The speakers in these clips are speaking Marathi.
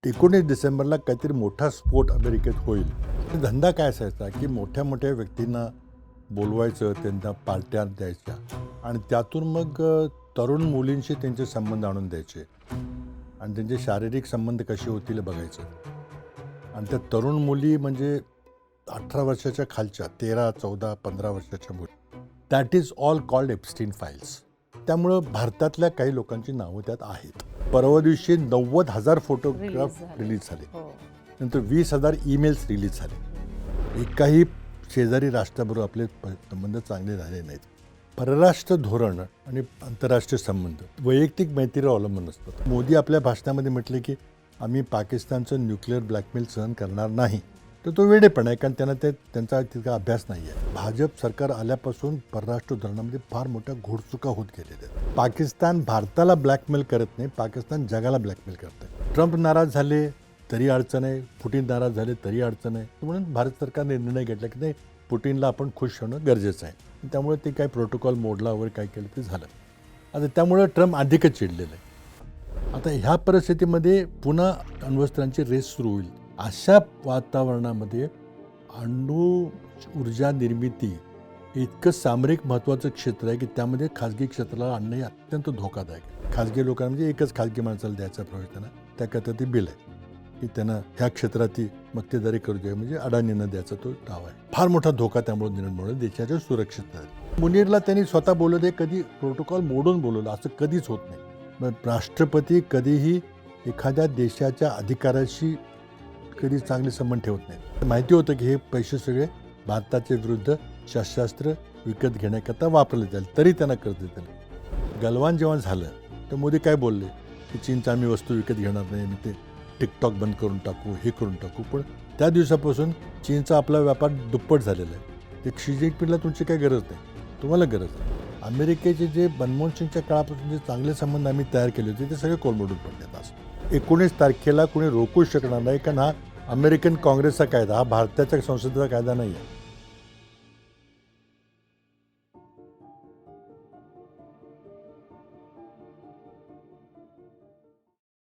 19 डिसेंबरला काहीतरी मोठा स्फोट अमेरिकेत होईल. धंदा काय असायचा की मोठ्या मोठ्या व्यक्तींना बोलवायचं, त्यांना पार्ट्या द्यायच्या आणि त्यातून मग तरुण मुलींशी त्यांचे संबंध आणून द्यायचे आणि त्यांचे शारीरिक संबंध कसे होतील हे बघायचं. आणि त्या तरुण मुली म्हणजे 18 वर्षाच्या खालच्या 13, 14, 15 वर्षाच्या मुली. That is all called Epstein files. त्यामुळं भारतातल्या काही लोकांची नावं त्यात आहेत. परवा दिवशी 90,000 फोटोग्राफ रिलीज झाले. नंतर 20,000 ईमेल्स रिलीज झाले. एकाही शेजारी राष्ट्राबरोबर आपले संबंध चांगले झाले नाहीत. परराष्ट्र धोरण आणि आंतरराष्ट्रीय संबंध वैयक्तिक मैत्रीवर अवलंबून असतात. मोदी आपल्या भाषणामध्ये म्हटले की आम्ही पाकिस्तानचं न्यूक्लिअर ब्लॅकमेल सहन करणार नाही. तर तो वेडेपणा आहे, कारण त्यांचा तितका अभ्यास नाही आहे. भाजप सरकार आल्यापासून परराष्ट्र धोरणामध्ये फार मोठ्या घोडचुका होत गेलेल्या आहेत. पाकिस्तान भारताला ब्लॅकमेल करत नाही, पाकिस्तान जगाला ब्लॅकमेल करत आहे. ट्रम्प नाराज झाले तरी अडचण आहे, पुटिन नाराज झाले तरी अडचण आहे. म्हणून भारत सरकारने निर्णय घेतला की नाही, पुटिनला आपण खुश होणं गरजेचं आहे. त्यामुळे ते काय प्रोटोकॉल मोडला वगैरे काय केलं ते झालं. आता त्यामुळं ट्रम्प अधिकच चिडलेलं आहे. आता ह्या परिस्थितीमध्ये पुन्हा अण्वस्त्रांची रेस सुरू होईल. अशा वातावरणामध्ये अणु ऊर्जा निर्मिती हे इतकं सामरिक महत्त्वाचं क्षेत्र आहे की त्यामध्ये खाजगी क्षेत्राला आणणं हे अत्यंत धोकादायक आहे. खाजगी लोकांना म्हणजे एकच खाजगी माणसाला द्यायचा प्रश्न ना, त्याकरता ते बिल आहे की त्यांना ह्या क्षेत्रातील मक्तेदारी करू द्या, म्हणजे अडाणींना द्यायचा तो दावा आहे. फार मोठा धोका त्यामुळे निर्माण देशाच्या सुरक्षितता आहे. मुनीरला त्यांनी स्वतः बोलवले, कधी प्रोटोकॉल मोडून बोलवलं असं कधीच होत नाही. मग राष्ट्रपती कधीही एखाद्या देशाच्या अधिकाराशी कधी चांगले संबंध ठेवत नाहीत. माहिती होतं की हे पैसे सगळे भारताच्या विरुद्ध शस्त्रास्त्र विकत घेण्याकरता वापरले जाईल, तरी त्यांना कर्ज दिलं. गलवान जेव्हा झालं तर मोदी काय बोलले की चीनचा आम्ही वस्तू विकत घेणार नाही, मी ते टिकटॉक बंद करून टाकू, हे करून टाकू. पण त्या दिवसापासून चीनचा आपला व्यापार दुप्पट झालेला आहे. ते क्षी जिनपिंगला तुमची काही गरज नाही, तुम्हाला गरज आहे. अमेरिकेचे जे मनमोहन सिंगच्या काळापासून जे चांगले संबंध आम्ही तयार केले होते ते सगळे कोलमडून पडले. आज 19 तारखेला कोणी रोखू शकणार नाही, कारण हा अमेरिकन काँग्रेसचा कायदा, हा भारताच्या संसदेचा कायदा नाही आहे.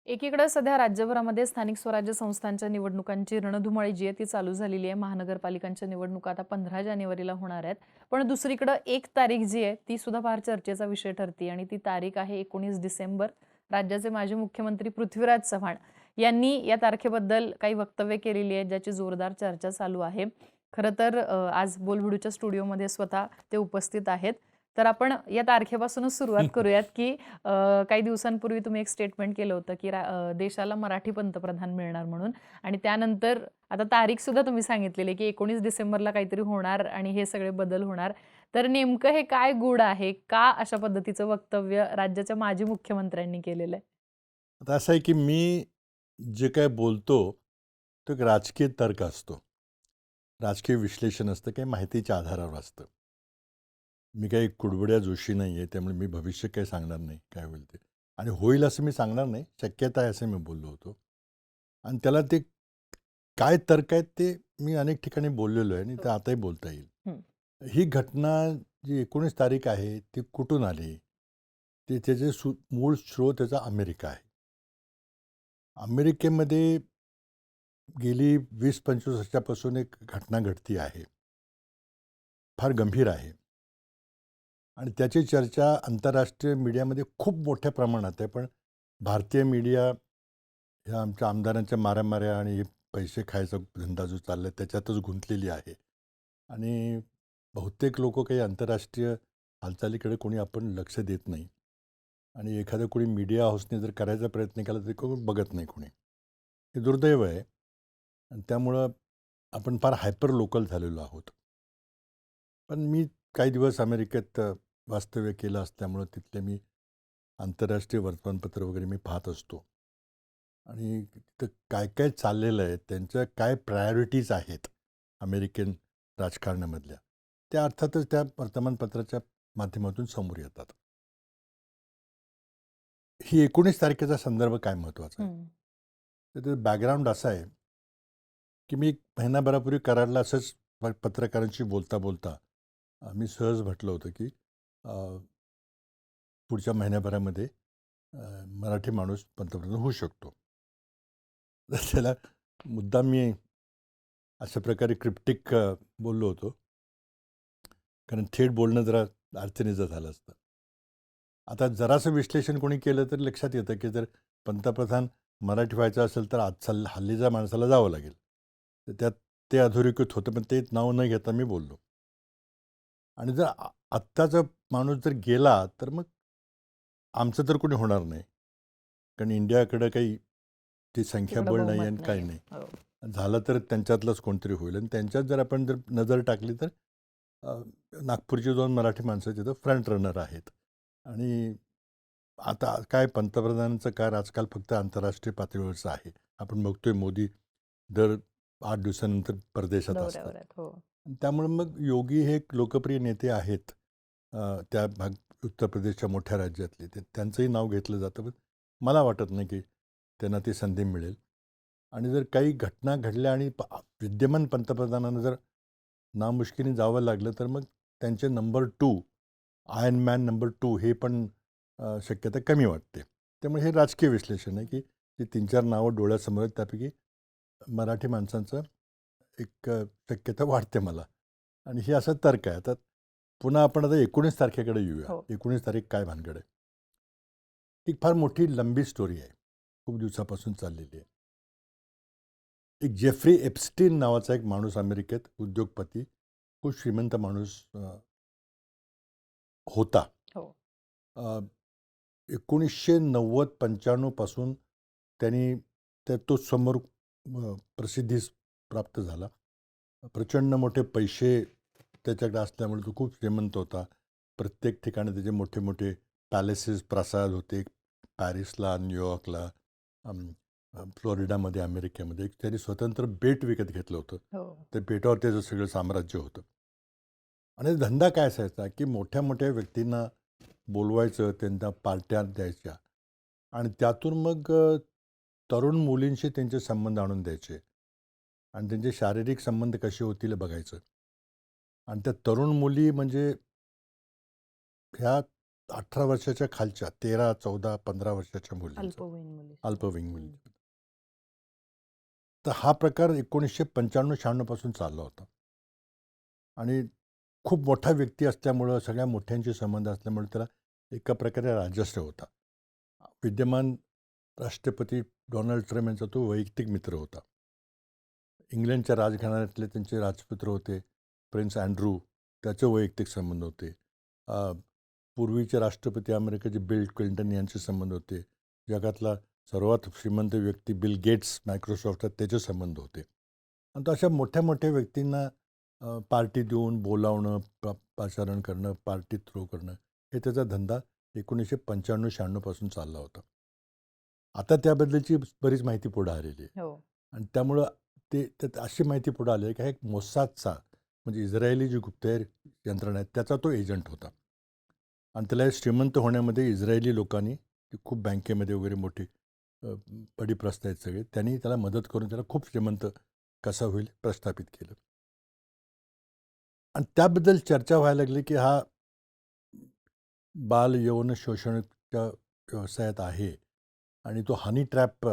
एकीकडे सध्या राज्यभरामध्ये स्थानिक स्वराज्य संस्थांच्या निवडणुकांची रणधुमाळी जी आहे ती चालू झालेली आहे. महानगरपालिकांच्या निवडणुका आता 15 जानेवारीला होणार आहेत. पण दुसरीकडे 1 तारीख जी आहे ती सुद्धा फार चर्चेचा विषय ठरते आणि ती तारीख आहे 19 डिसेंबर. राज्याचे माजी मुख्यमंत्री पृथ्वीराज चव्हाण यांनी या तारखेबद्दल काही वक्तव्य केलेली आहेत, ज्याची जोरदार चर्चा चालू आहे. खरं तर आज बोलबिडूच्या स्टुडिओमध्ये स्वतः ते उपस्थित आहेत. तर आपण या तारखेपासूनच सुरुवात करूयात की काही दिवसांपूर्वी तुम्ही एक स्टेटमेंट केलं होतं की देशाला मराठी पंतप्रधान मिळणार म्हणून, आणि त्यानंतर आता तारीख सुद्धा तुम्ही सांगितलेली की 19 डिसेंबरला काहीतरी होणार आणि हे सगळे बदल होणार. तर नेमकं हे काय गूढ आहे, का अशा पद्धतीचं वक्तव्य राज्याच्या माजी मुख्यमंत्र्यांनी केलेलं आहे? आता असं आहे की मी जे काय बोलतो तो एक राजकीय तर्क असतो, राजकीय विश्लेषण असतं, काही माहितीच्या आधारावर असतं. मी काही कुडबुड्या जोशी नाही आहे, त्यामुळे मी भविष्य काही सांगणार नाही काय होईल ते. आणि होईल असं मी सांगणार नाही, शक्यता आहे असं मी बोललो होतो. आणि त्याला ते काय तर्क आहेत ते मी अनेक ठिकाणी बोललेलो आहे आणि ते आताही बोलता येईल. ही घटना जी 19 तारीख आहे ती कुठून आली, ते त्याचे मूळ स्रोत त्याचा अमेरिका आहे. अमेरिकेमध्ये गेली 20-25 वर्षापासून एक घटना घडती आहे, फार गंभीर आहे आणि त्याची चर्चा आंतरराष्ट्रीय मीडियामध्ये खूप मोठ्या प्रमाणात आहे. पण भारतीय मीडिया ह्या आमच्या आमदारांच्या माऱ्या आणि पैसे खायचा धंदा जो चालला आहे त्याच्यातच गुंतलेली आहे. आणि बहुतेक लोक काही आंतरराष्ट्रीय हालचालीकडे कोणी आपण लक्ष देत नाही. आणि एखादं कोणी मीडिया हाऊसने जर करायचा प्रयत्न केला तरी कोणी बघत नाही कोणी. हे दुर्दैव आहे. आणि त्यामुळं आपण फार हायपर लोकल झालेलो आहोत. पण मी काही दिवस अमेरिकेत वास्तव्य केलं असल्यामुळं तिथले मी आंतरराष्ट्रीय वर्तमानपत्र वगैरे मी पाहत असतो. आणि तिथं काय काय चाललेलं आहे, त्यांच्या काय प्रायोरिटीज आहेत अमेरिकन राजकारणामधल्या, त्या अर्थातच त्या वर्तमानपत्राच्या माध्यमातून समोर येतात. ही 19 तारखेचा संदर्भ काय महत्त्वाचा आहे, तर त्याचं बॅकग्राऊंड असं आहे की मी एक महिनाभरापूर्वी कराडला असंच पत्रकारांशी बोलता बोलता मी सहज म्हटलं होतं की पुढच्या महिन्याभरामध्ये मराठी माणूस पंतप्रधान होऊ शकतो. तर त्याला मुद्दाम मी अशा प्रकारे क्रिप्टिक बोललो होतो, कारण थेट बोलणं जरा अडचणीचं झालं असतं. आता जरासं विश्लेषण कोणी केलं तर लक्षात येतं, की जर पंतप्रधान मराठी व्हायचं असेल तर आजचा हल्लीच्या माणसाला जावं लागेल. तर त्यात ते अधोरेखित होतं, पण ते नाव न घेता मी बोललो. आणि जर आत्ताचा माणूस जर गेला, तर मग आमचं तर कोणी होणार नाही. कारण इंडियाकडं काही ती तिकडं संख्याबळ नाही बहुमत आणि काही नाहीये. नाही. हो. झालं तर त्यांच्यातलंच कोणतरी होईल आणि त्यांच्यात जर आपण जर नजर टाकली तर अ, नागपूरची 2 मराठी माणसं तिथं फ्रंट रनर आहेत. आणि आता काय पंतप्रधानांचं कार्य आजकाल फक्त आंतरराष्ट्रीय पातळीवरचं आहे. आपण बघतोय मोदी दर 8 दिवसानंतर परदेशात असतात. दौऱ्यावर आहेत. हो. त्यामुळे मग योगी हे एक लोकप्रिय नेते आहेत. त्या उत्तर प्रदेशच्या मोठ्या राज्यातले त्यांचंही नाव घेतलं जातं. पण मला वाटत नाही की त्यांना ती संधी मिळेल. आणि जर काही घटना घडल्या आणि विद्यमान पंतप्रधानांना जर नामुष्कीने जावं लागलं तर मग त्यांचे नंबर 2 आयर्न मॅन नंबर 2 हे पण शक्यता कमी वाटते. त्यामुळे हे राजकीय विश्लेषण आहे की ती 3-4 नावं डोळ्यासमोर आहेत, त्यापैकी मराठी माणसांचं एक शक्यता वाटते मला. आणि हे असं तर्क आहे. आता पुन्हा आपण आता 19 तारखेकडे येऊया. हो. 19 तारीख काय भानगड आहे? एक फार मोठी लंबी स्टोरी आहे. खूप दिवसापासून चाललेली आहे. एक जेफ्री एप्स्टीन नावाचा एक माणूस अमेरिकेत उद्योगपती, खूप श्रीमंत माणूस होता. हो. 1990-95 पासून त्यांनी तो समोर प्रसिद्धीस प्राप्त झाला. प्रचंड मोठे पैसे त्याच्याकडे असल्यामुळे तो खूप श्रीमंत होता. प्रत्येक ठिकाणी त्याचे मोठे मोठे पॅलेसेस, प्रासाद होते. पॅरिसला, न्यूयॉर्कला, फ्लोरिडामध्ये, अमेरिकेमध्ये एक त्यांनी स्वतंत्र बेट विकत घेतलं होतं. हो. त्या बेटावर त्याचं सगळं साम्राज्य होतं. आणि धंदा काय असायचा की मोठ्या मोठ्या व्यक्तींना बोलवायचं, त्यांना पार्ट्या द्यायच्या आणि त्यातून मग तरुण मुलींशी त्यांचे संबंध आणून द्यायचे आणि त्यांचे शारीरिक संबंध कसे होतील हे बघायचं. आणि त्या तरुण मुली म्हणजे ह्या 18 वर्षाच्या खालच्या 13, 14, 15 वर्षाच्या मुलींचं, अल्पवयीन मुली. अल्पवयीन मुली. तर हा प्रकार 1995-96 पासून चालला होता. आणि खूप मोठा व्यक्ती असल्यामुळं, सगळ्या मोठ्यांचे संबंध असल्यामुळे त्याला एका प्रकारे राजश्रय होता. विद्यमान राष्ट्रपती डोनाल्ड ट्रम्प यांचा तो वैयक्तिक मित्र होता. इंग्लंडच्या राजघराण्यातले त्यांचे राजपुत्र होते प्रिन्स अँड्रू, त्याचे वैयक्तिक संबंध होते. पूर्वीचे राष्ट्रपती अमेरिकेचे बिल क्लिंटन यांचे संबंध होते. जगातला सर्वात श्रीमंत व्यक्ती बिल गेट्स मायक्रोसॉफ्टचा त्याचे संबंध होते. आणि तो अशा मोठ्या मोठ्या व्यक्तींना पार्टी देऊन बोलावणं, पाचारण करणं, पार्टी थ्रो करणं, हे त्याचा धंदा 1995-96 पासून चालला होता. आता त्याबद्दलची बरीच माहिती पुढे आलेली आहे. हो. आणि त्यामुळं त्यात अशी माहिती पुढे आली आहे की हा एक मोसादचा, म्हणजे इस्रायली जी गुप्तहेर यंत्रणा आहे त्याचा तो एजंट होता. आणि त्याला श्रीमंत होण्यामध्ये इस्रायली लोकांनी, खूप बँकेमध्ये वगैरे मोठी पडीप्रस्थ आहेत सगळे, त्यांनी त्याला मदत करून त्याला खूप श्रीमंत कसा होईल प्रस्थापित केलं. आणि त्याबद्दल चर्चा व्हायला लागली की हा बाल यौन शोषणाच्या व्यवसायात आहे आणि तो हनी ट्रॅप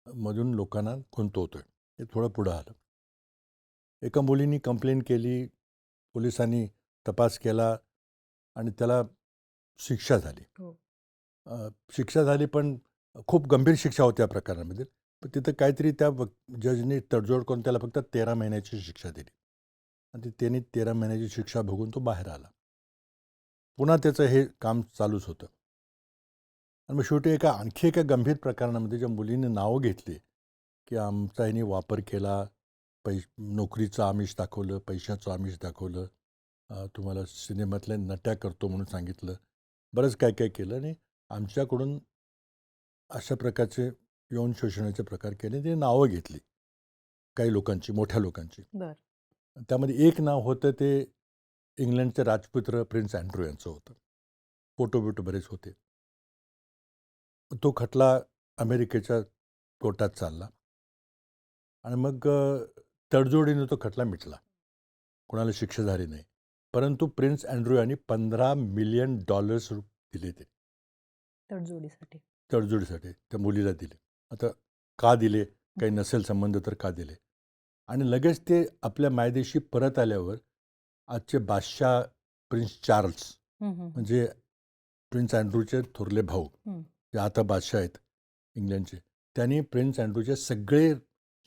मधून लोकांना गुंतवतोय. हे थोडं पुढं आलं. एका मुलीने कंप्लेंट केली, पोलिसांनी तपास केला आणि त्याला शिक्षा झाली. हो. शिक्षा झाली, पण खूप गंभीर शिक्षा होत्या प्रकरणामध्ये. पण तिथं काहीतरी त्या जजने तडजोड करून त्याला फक्त 13 महिन्याची शिक्षा दिली. आणि त्यांनी 13 महिन्याची शिक्षा भोगून तो बाहेर आला. पुन्हा त्याचं हे काम चालूच होतं. आणि मग शेवटी आणखी एका गंभीर प्रकरणामध्ये ज्या मुलीने नावं घेतली की आमचा ह्याने वापर केला, नोकरीचं आमिष दाखवलं, पैशाचं आमिष दाखवलं, तुम्हाला सिनेमातल्या नट्या करतो म्हणून सांगितलं, बरंच काय काय केलं आणि आमच्याकडून अशा प्रकारचे यौन शोषणाचे प्रकार केले, ते नावं घेतली काही लोकांची, मोठ्या लोकांची. बरं. त्यामध्ये एक नाव होतं ते इंग्लंडचे राजपुत्र प्रिन्स अँड्रू यांचं होतं. फोटो बिटो बरेच होते. तो खटला अमेरिकेच्या कोर्टात चालला आणि मग तडजोडीने तो खटला मिटला. कोणाला शिक्षा झाली नाही. परंतु प्रिन्स अँड्रू यांनी $15 मिलियन दिले ते तडजोडीसाठी. तडजोडीसाठी त्या मुलीला दिले. आता का दिले काही नसेल संबंध तर का दिले. आणि लगेच ते आपल्या मायदेशी परत आल्यावर आजचे बादशाह प्रिन्स चार्ल्स हं, हं, हं. म्हणजे प्रिन्स अँड्रूचे थोरले भाऊ हं. जे आता बादशाह आहेत इंग्लंडचे, त्यांनी प्रिन्स अँड्रूचे सगळे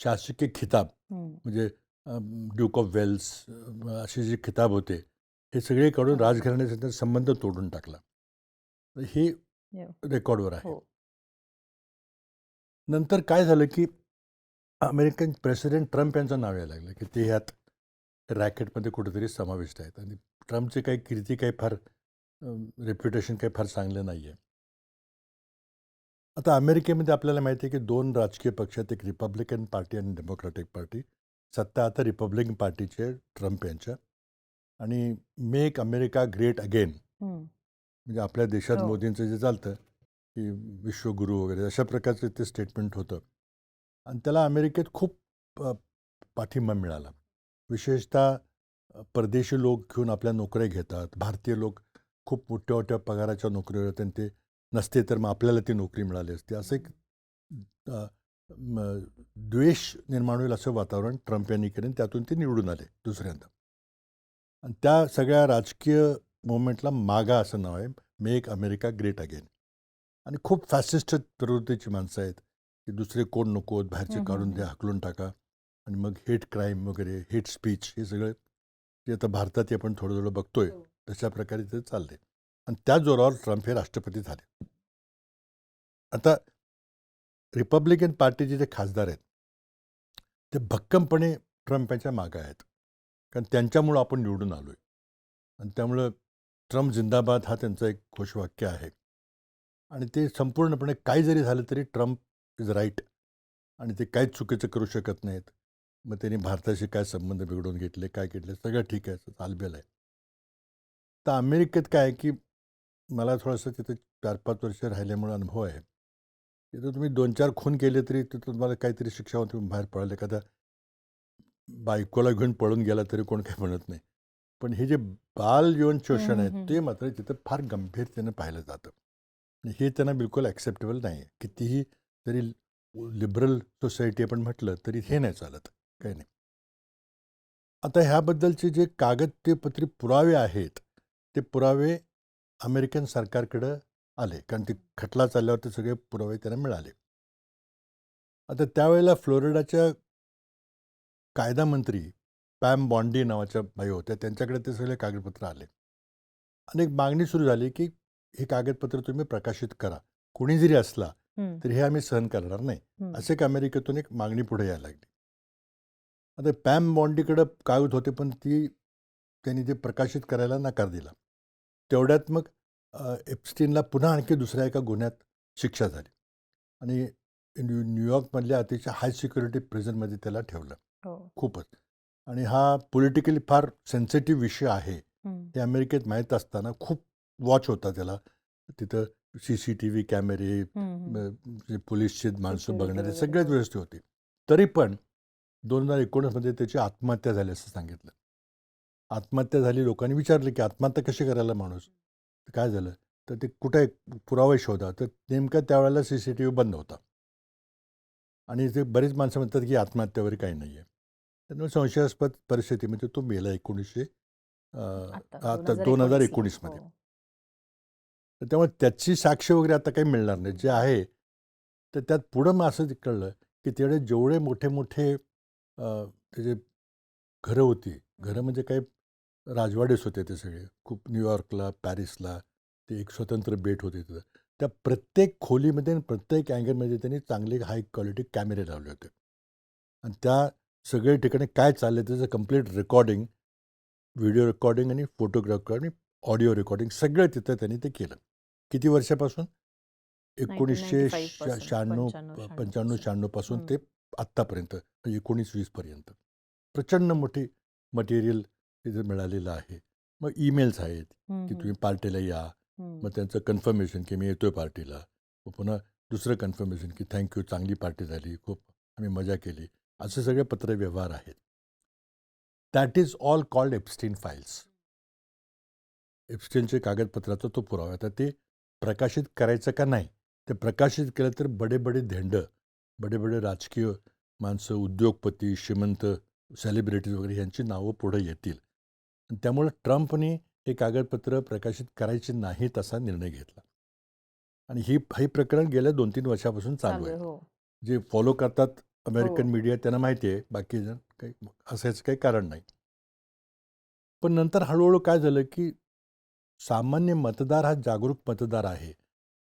शासकीय खिताब हं. म्हणजे ड्यूक ऑफ वेल्स असे जे खिताब होते हे सगळे काढून हां. राजघराण्याचा संबंध तोडून टाकला. तर हे हो. रेकॉर्डवर आहे. हो. नंतर काय झालं की अमेरिकन प्रेसिडेंट ट्रम्प यांचं नाव यायला लागलं की ते ह्यात रॅकेटमध्ये कुठेतरी समाविष्ट आहेत आणि ट्रम्पची काही कीर्ती काही फार रेप्युटेशन काही फार चांगलं नाही आहे. आता अमेरिकेमध्ये आपल्याला माहिती आहे की 2 राजकीय पक्ष आहेत, एक रिपब्लिकन पार्टी आणि डेमोक्रॅटिक पार्टी. सत्ता आता रिपब्लिकन पार्टीची आहे ट्रम्प यांच्या. आणि मेक अमेरिका ग्रेट अगेन हं. म्हणजे आपल्या देशात हो. मोदींचं जे चालतं की विश्वगुरू वगैरे अशा प्रकारचं ते स्टेटमेंट होतं. आणि त्याला अमेरिकेत खूप पाठिंबा मिळाला. विशेषतः परदेशी लोक घेऊन आपल्या नोकऱ्या घेतात. भारतीय लोक खूप मोठ्या-मोठ्या पगाराच्या नोकरीवर आहेत आणि ते नसते तर मग आपल्याला ती नोकरी मिळाली असती. असं एक अ, म द्वेष निर्माण होईल असं वातावरण ट्रम्प यांनी केलं आणि त्यातून ते निवडून आले दुसऱ्यांदा. आणि त्या सगळ्या राजकीय मूव्हमेंटला मागा असं नाव आहे. Make America great again. आणि खूप फॅसिस्ट प्रवृत्तीची माणसं आहेत की दुसरे कोण नको बाहेरचे हं, हं, काढून द्या, हं. हाकलून टाका. आणि मग हेट क्राईम वगैरे हेट स्पीच हे सगळं जे आता भारतात आपण थोडं बघतोय हो. तशा प्रकारे ते चालले. आणि त्या जोरावर ट्रम्प हे राष्ट्रपती झाले. आता रिपब्लिकन पार्टीचे जे खासदार आहेत ते भक्कमपणे ट्रम्प यांच्या मागे आहेत. कारण त्यांच्यामुळं आपण निवडून आलोय. आणि त्यामुळं ट्रम्प जिंदाबाद हा त्यांचा एक घोषवाक्य आहे. आणि ते संपूर्णपणे काही जरी झालं तरी ट्रम्प इज राईट आणि ते काहीच चुकीचं करू शकत नाहीत. मग त्यांनी भारताशी काय संबंध बिघडवून घेतले, काय घेतले, सगळं ठीक आहे, चालबेल आहे. तर अमेरिकेत काय आहे की मला थोडंसं तिथं 4-5 वर्ष राहिल्यामुळे अनुभव आहे. तिथं तुम्ही 2-4 खून केले तरी तिथं तुम्हाला काहीतरी शिक्षा होऊन तुम्ही बाहेर पडाल. एखादा बायकोला घेऊन पळून गेला तरी कोण काही म्हणत नाही. पण हे जे बाल यौन हं, शोषण हं, आहे हं, ते हं. मात्र तिथं फार गंभीरतेनं पाहिलं जातं. आणि हे त्यांना बिलकुल ॲक्सेप्टेबल नाही आहे. कितीही जरी लिबरल सोसायटी आपण म्हटलं तरी हे नाही चालत. काही नाही. आता ह्याबद्दलचे जे कागदपत्री पुरावे आहेत, ते पुरावे अमेरिकन सरकारकडं आले. कारण ते खटला चालल्यावर ते सगळे पुरावे त्यांना मिळाले. आता त्यावेळेला फ्लोरिडाच्या कायदा मंत्री पॅम बॉन्डी नावाच्या बाई होत्या. त्यांच्याकडे ते सगळे कागदपत्र आले. आणि एक मागणी सुरू झाली, की हे कागदपत्र तुम्ही प्रकाशित करा. कोणी जरी असला, हं. तर हे आम्ही सहन करणार नाही. हं. असे एक अमेरिकेतून एक मागणी पुढे यायला लागली. आता पॅम बॉन्डीकडं कागद होते, पण त्यांनी ते प्रकाशित करायला नकार दिला. तेवढ्यात मग एप्स्टीनला पुन्हा आणखी दुसऱ्या एका गुन्ह्यात शिक्षा झाली. आणि न्यूयॉर्कमधल्या अतिशय हाय सिक्युरिटी प्रिझनमध्ये त्याला ठेवलं. हो. खूपच. आणि हा पॉलिटिकली फार सेन्सिटिव्ह विषय आहे. हं. हे अमेरिकेत माहीत असताना खूप वॉच होता त्याला. तिथं CCTV कॅमेरे, हं, हं. जे पोलिसचे माणसं सिक्युरिटी बघणारे वगैरे. सगळ्याच हो. व्यवस्था होती. तरी पण 2019मध्ये त्याची आत्महत्या झाली असं सांगितलं. आत्महत्या झाली, लोकांनी विचारलं, की आत्महत्या कशी करायला माणूस? तर काय झालं? तर ते कुठे आहे? पुरावे शोधा. तर नेमकं त्यावेळेला CCTV बंद होता. आणि ते बरीच माणसं म्हणतात, की आत्महत्या वगैरे काही नाही आहे. त्यामुळे संशयास्पद परिस्थितीमध्ये तो मेला आता आता 2019ला. 2019मध्ये. हो. तर त्यामुळे त्याची साक्ष वगैरे आता काही मिळणार नाही. जे आहे, तर त्यात पुढं मग असं कळलं, की तेवढे जेवढे मोठे-मोठे त्याचे घरं होती. घरं म्हणजे काही राजवाडेच होते ते सगळे. खूप न्यूयॉर्कला, पॅरिसला ते एक स्वतंत्र बेट होते तिथं. त्या प्रत्येक खोलीमध्ये आणि प्रत्येक अँगलमध्ये त्यांनी चांगले हाय क्वालिटी कॅमेरे लावले होते. आणि त्या सगळ्या ठिकाणी काय चाललंय त्याचं कंप्लीट रेकॉर्डिंग, व्हिडिओ रेकॉर्डिंग आणि फोटो रेकॉर्डिंग, ऑडिओ रेकॉर्डिंग सगळं तिथं त्यांनी ते केलं. किती वर्षापासून? 1995 पासून 1996 95-96 पासून. 95-96 पासून हं. ते आत्तापर्यंत 19-20 पर्यंत. प्रचंड मोठी मटेरियल तिथे मिळालेलं आहे. मग ईमेल्स आहेत, हं, की हं. तुम्ही पार्टीला या. हं. मग त्यांचं कन्फर्मेशन, की मी येतोय पार्टीला. मग पुन्हा दुसरं कन्फर्मेशन, की थँक यू चांगली पार्टी झाली, खूप आम्ही मजा केली. असे सगळे पत्रव्यवहार आहेत. That is all called Epstein files. एप्स्टीनचे कागदपत्राचा तो पुरावा आहे. आता ते प्रकाशित करायचं का नाही? ते प्रकाशित केलं तर बडे-बडे धेंड, बडे-बडे राजकीय माणसं, उद्योगपती, श्रीमंत, सेलिब्रिटीज वगैरे यांची नावं पुढे येतील. आणि त्यामुळे ट्रम्पनी हे कागदपत्र प्रकाशित करायचे नाहीत असा निर्णय घेतला. आणि हे प्रकरण गेल्या 2-3 वर्षापासून चालू चालू आहे. आहे. हो. जे फॉलो करतात अमेरिकन हो. मीडिया त्यांना माहिती आहे, बाकी जण काही असायचं काही कारण नाही. पण नंतर हळूहळू काय झालं, की सामान्य मतदार हा जागरूक मतदार आहे.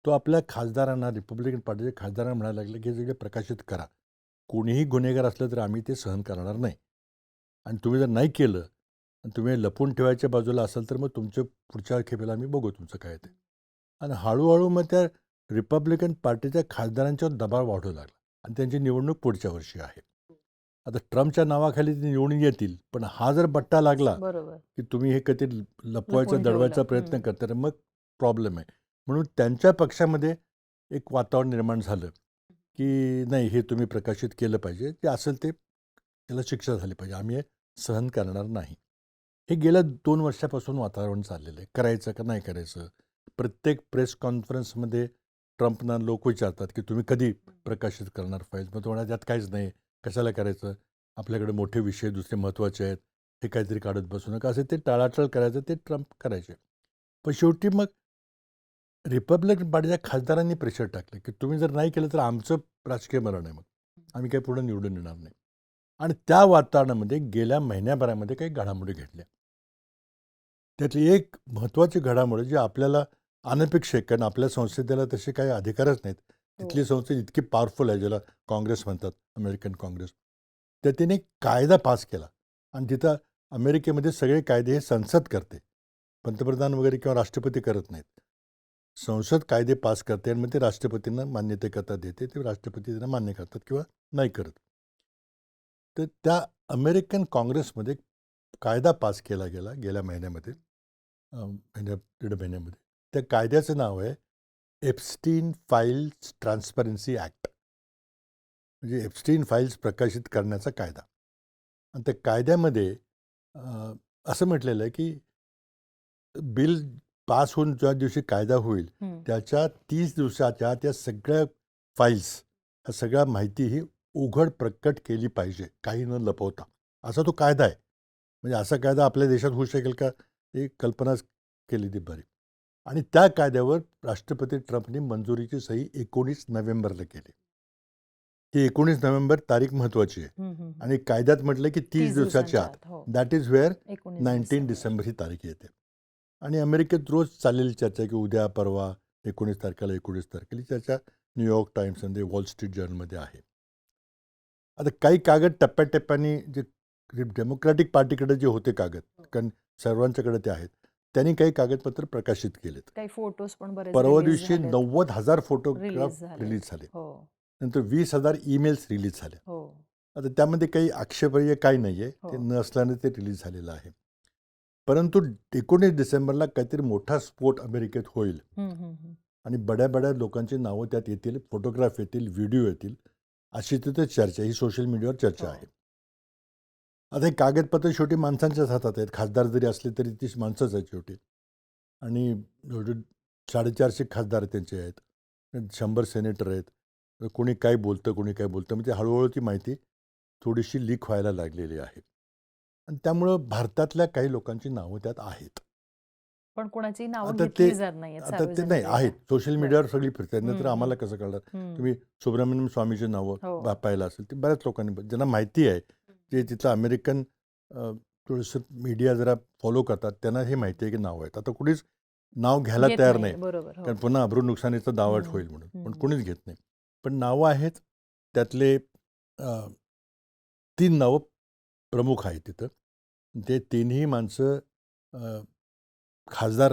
तो आपल्या खासदारांना, रिपब्लिकन पार्टीच्या खासदारांना म्हणायला लागला, की हे सगळे प्रकाशित करा. कोणीही गुन्हेगार असलं तर आम्ही ते सहन करणार नाही. आणि तुम्ही जर नाही केलं आणि तुम्ही लपवून ठेवायच्या बाजूला असाल तर मग तुमच्या पुढच्या खेपेला आम्ही बघू तुमचं काय ते. आणि हळूहळू मग त्या रिपब्लिकन पार्टीच्या खासदारांच्यावर दबाव वाढू लागला आणि त्यांची निवडणूक पुढच्या वर्षी आहे. आता ट्रम्पच्या नावाखाली ते निवडून येतील, पण हा जर बट्टा लागला बरोबर. की तुम्ही हे कधी लपवायचा, लपवून दडवायचा ठेवलं. प्रयत्न करता, तर मग प्रॉब्लेम आहे. म्हणून त्यांच्या पक्षामध्ये एक वातावरण निर्माण झालं, की नाही हे तुम्ही प्रकाशित केलं पाहिजे. जे असेल ते त्याला शिक्षा झाली पाहिजे. आम्ही हे सहन करणार नाही. हे गेल्या 2 वर्षापासून वातावरण चाललेलं आहे. करायचं का नाही करायचं? प्रत्येक प्रेस कॉन्फरन्समध्ये ट्रम्पना लोक विचारतात, की तुम्ही कधी प्रकाशित करणार फाईल? मग तो म्हणाला, त्यात काहीच नाही. कशाला करायचं? आपल्याकडे मोठे विषय दुसरे महत्त्वाचे आहेत. हे काहीतरी काढत बसू नका. असे ते टाळाटाळ करायचं ते ट्रम्प करायचे. पण शेवटी मग रिपब्लिकन पार्टीच्या खासदारांनी प्रेशर टाकलं, की तुम्ही जर नाही केलं तर आमचं राजकीय मरण आहे मग. आम्ही काही पुढे निवडून येणार नाही. आणि त्या वातावरणामध्ये गेल्या महिन्याभरामध्ये काही घडामोडी घडल्या. त्यातली एक महत्त्वाची घडामोड जी आपल्याला अनपेक्षित आहे, कारण आपल्या संसदेला तसे काही अधिकारच नाहीत. तिथली हो. संसद इतकी पॉवरफुल आहे, ज्याला काँग्रेस म्हणतात, अमेरिकन काँग्रेस. तर तिने एक कायदा पास केला आणि तिथं अमेरिकेमध्ये सगळे कायदे हे संसद करते. पंतप्रधान वगैरे किंवा राष्ट्रपती करत नाहीत. संसद कायदे पास करते आणि मग ते राष्ट्रपतींना मान्यतेकरता देते. ते राष्ट्रपती त्यांना मान्य करतात किंवा नाही करत. तर त्या अमेरिकन काँग्रेसमध्ये कायदा पास केला गेला गेल्या महिन्यामध्ये, दीड महिन्यामध्ये. त्या कायद्याचं नाव आहे एप्स्टीन फाईल्स ट्रान्सपरन्सी ॲक्ट. म्हणजे एप्स्टीन फाईल्स प्रकाशित करण्याचा कायदा. आणि त्या कायद्यामध्ये असं म्हटलेलं आहे, की बिल पास होऊन ज्या दिवशी कायदा होईल, हं. त्याच्या 30 दिवसाच्या त्या सगळ्या फाईल्स, ह्या सगळ्या माहिती ही उघड प्रकट केली पाहिजे, काही न लपवता. असा तो कायदा आहे. म्हणजे असा कायदा आपल्या देशात होऊ शकेल का? ही कल्पनाच केली ती बरी. आणि त्या कायद्यावर राष्ट्रपती ट्रम्पने मंजुरीची सही 19 नोव्हेंबरला केली. ही 19 नोव्हेंबर तारीख महत्त्वाची आहे. हं, हं, हं. आणि कायद्यात म्हटलं की 30 दिवसाच्या आत. हो. दॅट इज वेअर 19 19 डिसेंबर ही तारीख येते. आणि अमेरिकेत रोज चाललेली चर्चा की उद्या, परवा, 19 तारखेला, 19 तारखेला चर्चा न्यूयॉर्क टाइम्समध्ये, वॉल स्ट्रीट जर्नलमध्ये आहे. आता काही कागद टप्प्याटप्प्याने जे डेमोक्रॅटिक पार्टीकडे जे होते कागद, कारण सर्वांच्याकडे ते आहेत, त्यांनी काही कागदपत्र प्रकाशित केलेत. काही फोटोज पण बरेच परवा रिलीज दिवशी झालेत. 90,000 फोटोग्राफ रिलीज झालेत. रिलीज झाले. हो. नंतर 20,000 ईमेल्स रिलीज झाले. हो. आता त्यामध्ये काही आक्षेपार्ह काही नाही आहे. ते हो. नसल्याने ते रिलीज झालेलं आहे. परंतु 19 डिसेंबरला काहीतरी मोठा स्फोट अमेरिकेत होईल हं, हं, हं. आणि बड्या लोकांची नावं त्यात येतील, फोटोग्राफ येतील, व्हिडिओ येतील, अशी तिथे चर्चा, ही सोशल मीडियावर चर्चा हो. आहे. आता हे कागदपत्र शेवटी माणसांच्याच हातात आहेत. खासदार जरी असले तरी ती माणसंच आहेत शेवटी. आणि 450 खासदार त्यांचे आहेत. 100 सेनेटर आहेत. कोणी काय बोलतं, कोणी काय बोलतं. म्हणजे हळूहळू ती माहिती थोडीशी लीक व्हायला लागलेली आहे. आणि त्यामुळं भारतातल्या काही लोकांची नावं त्यात आहेत. पण कोणाची नावं आता घेतली जात नाहीयेत आता ते नाही सार्वजनिकरित्या. आहेत. सोशल बरं. मीडियावर सगळी फिरतात. नाहीतर हं, आम्हाला हं. कसं कळणार? हं. तुम्ही सुब्रमण्यम स्वामीची नावं हो. पाहिलं असेल. ते बऱ्याच लोकांनी, ज्यांना माहिती आहे, जे तिथलं अमेरिकन थोडंसं मीडिया जरा फॉलो करतात, त्यांना हे माहिती आहे की नावं आहेत. आता कुणीच नाव घ्यायला घेत तयार नाहीये. नाही. बरोबर. हो. कारण पुन्हा अब्रू नुकसानीचा दावा हं, होईल म्हणून. पण हं. कोणीच घेत नाही. पण नावं आहेत. त्यातले 3 नावं प्रमुख आहेत तिथं. ते तिन्ही माणसं खासदार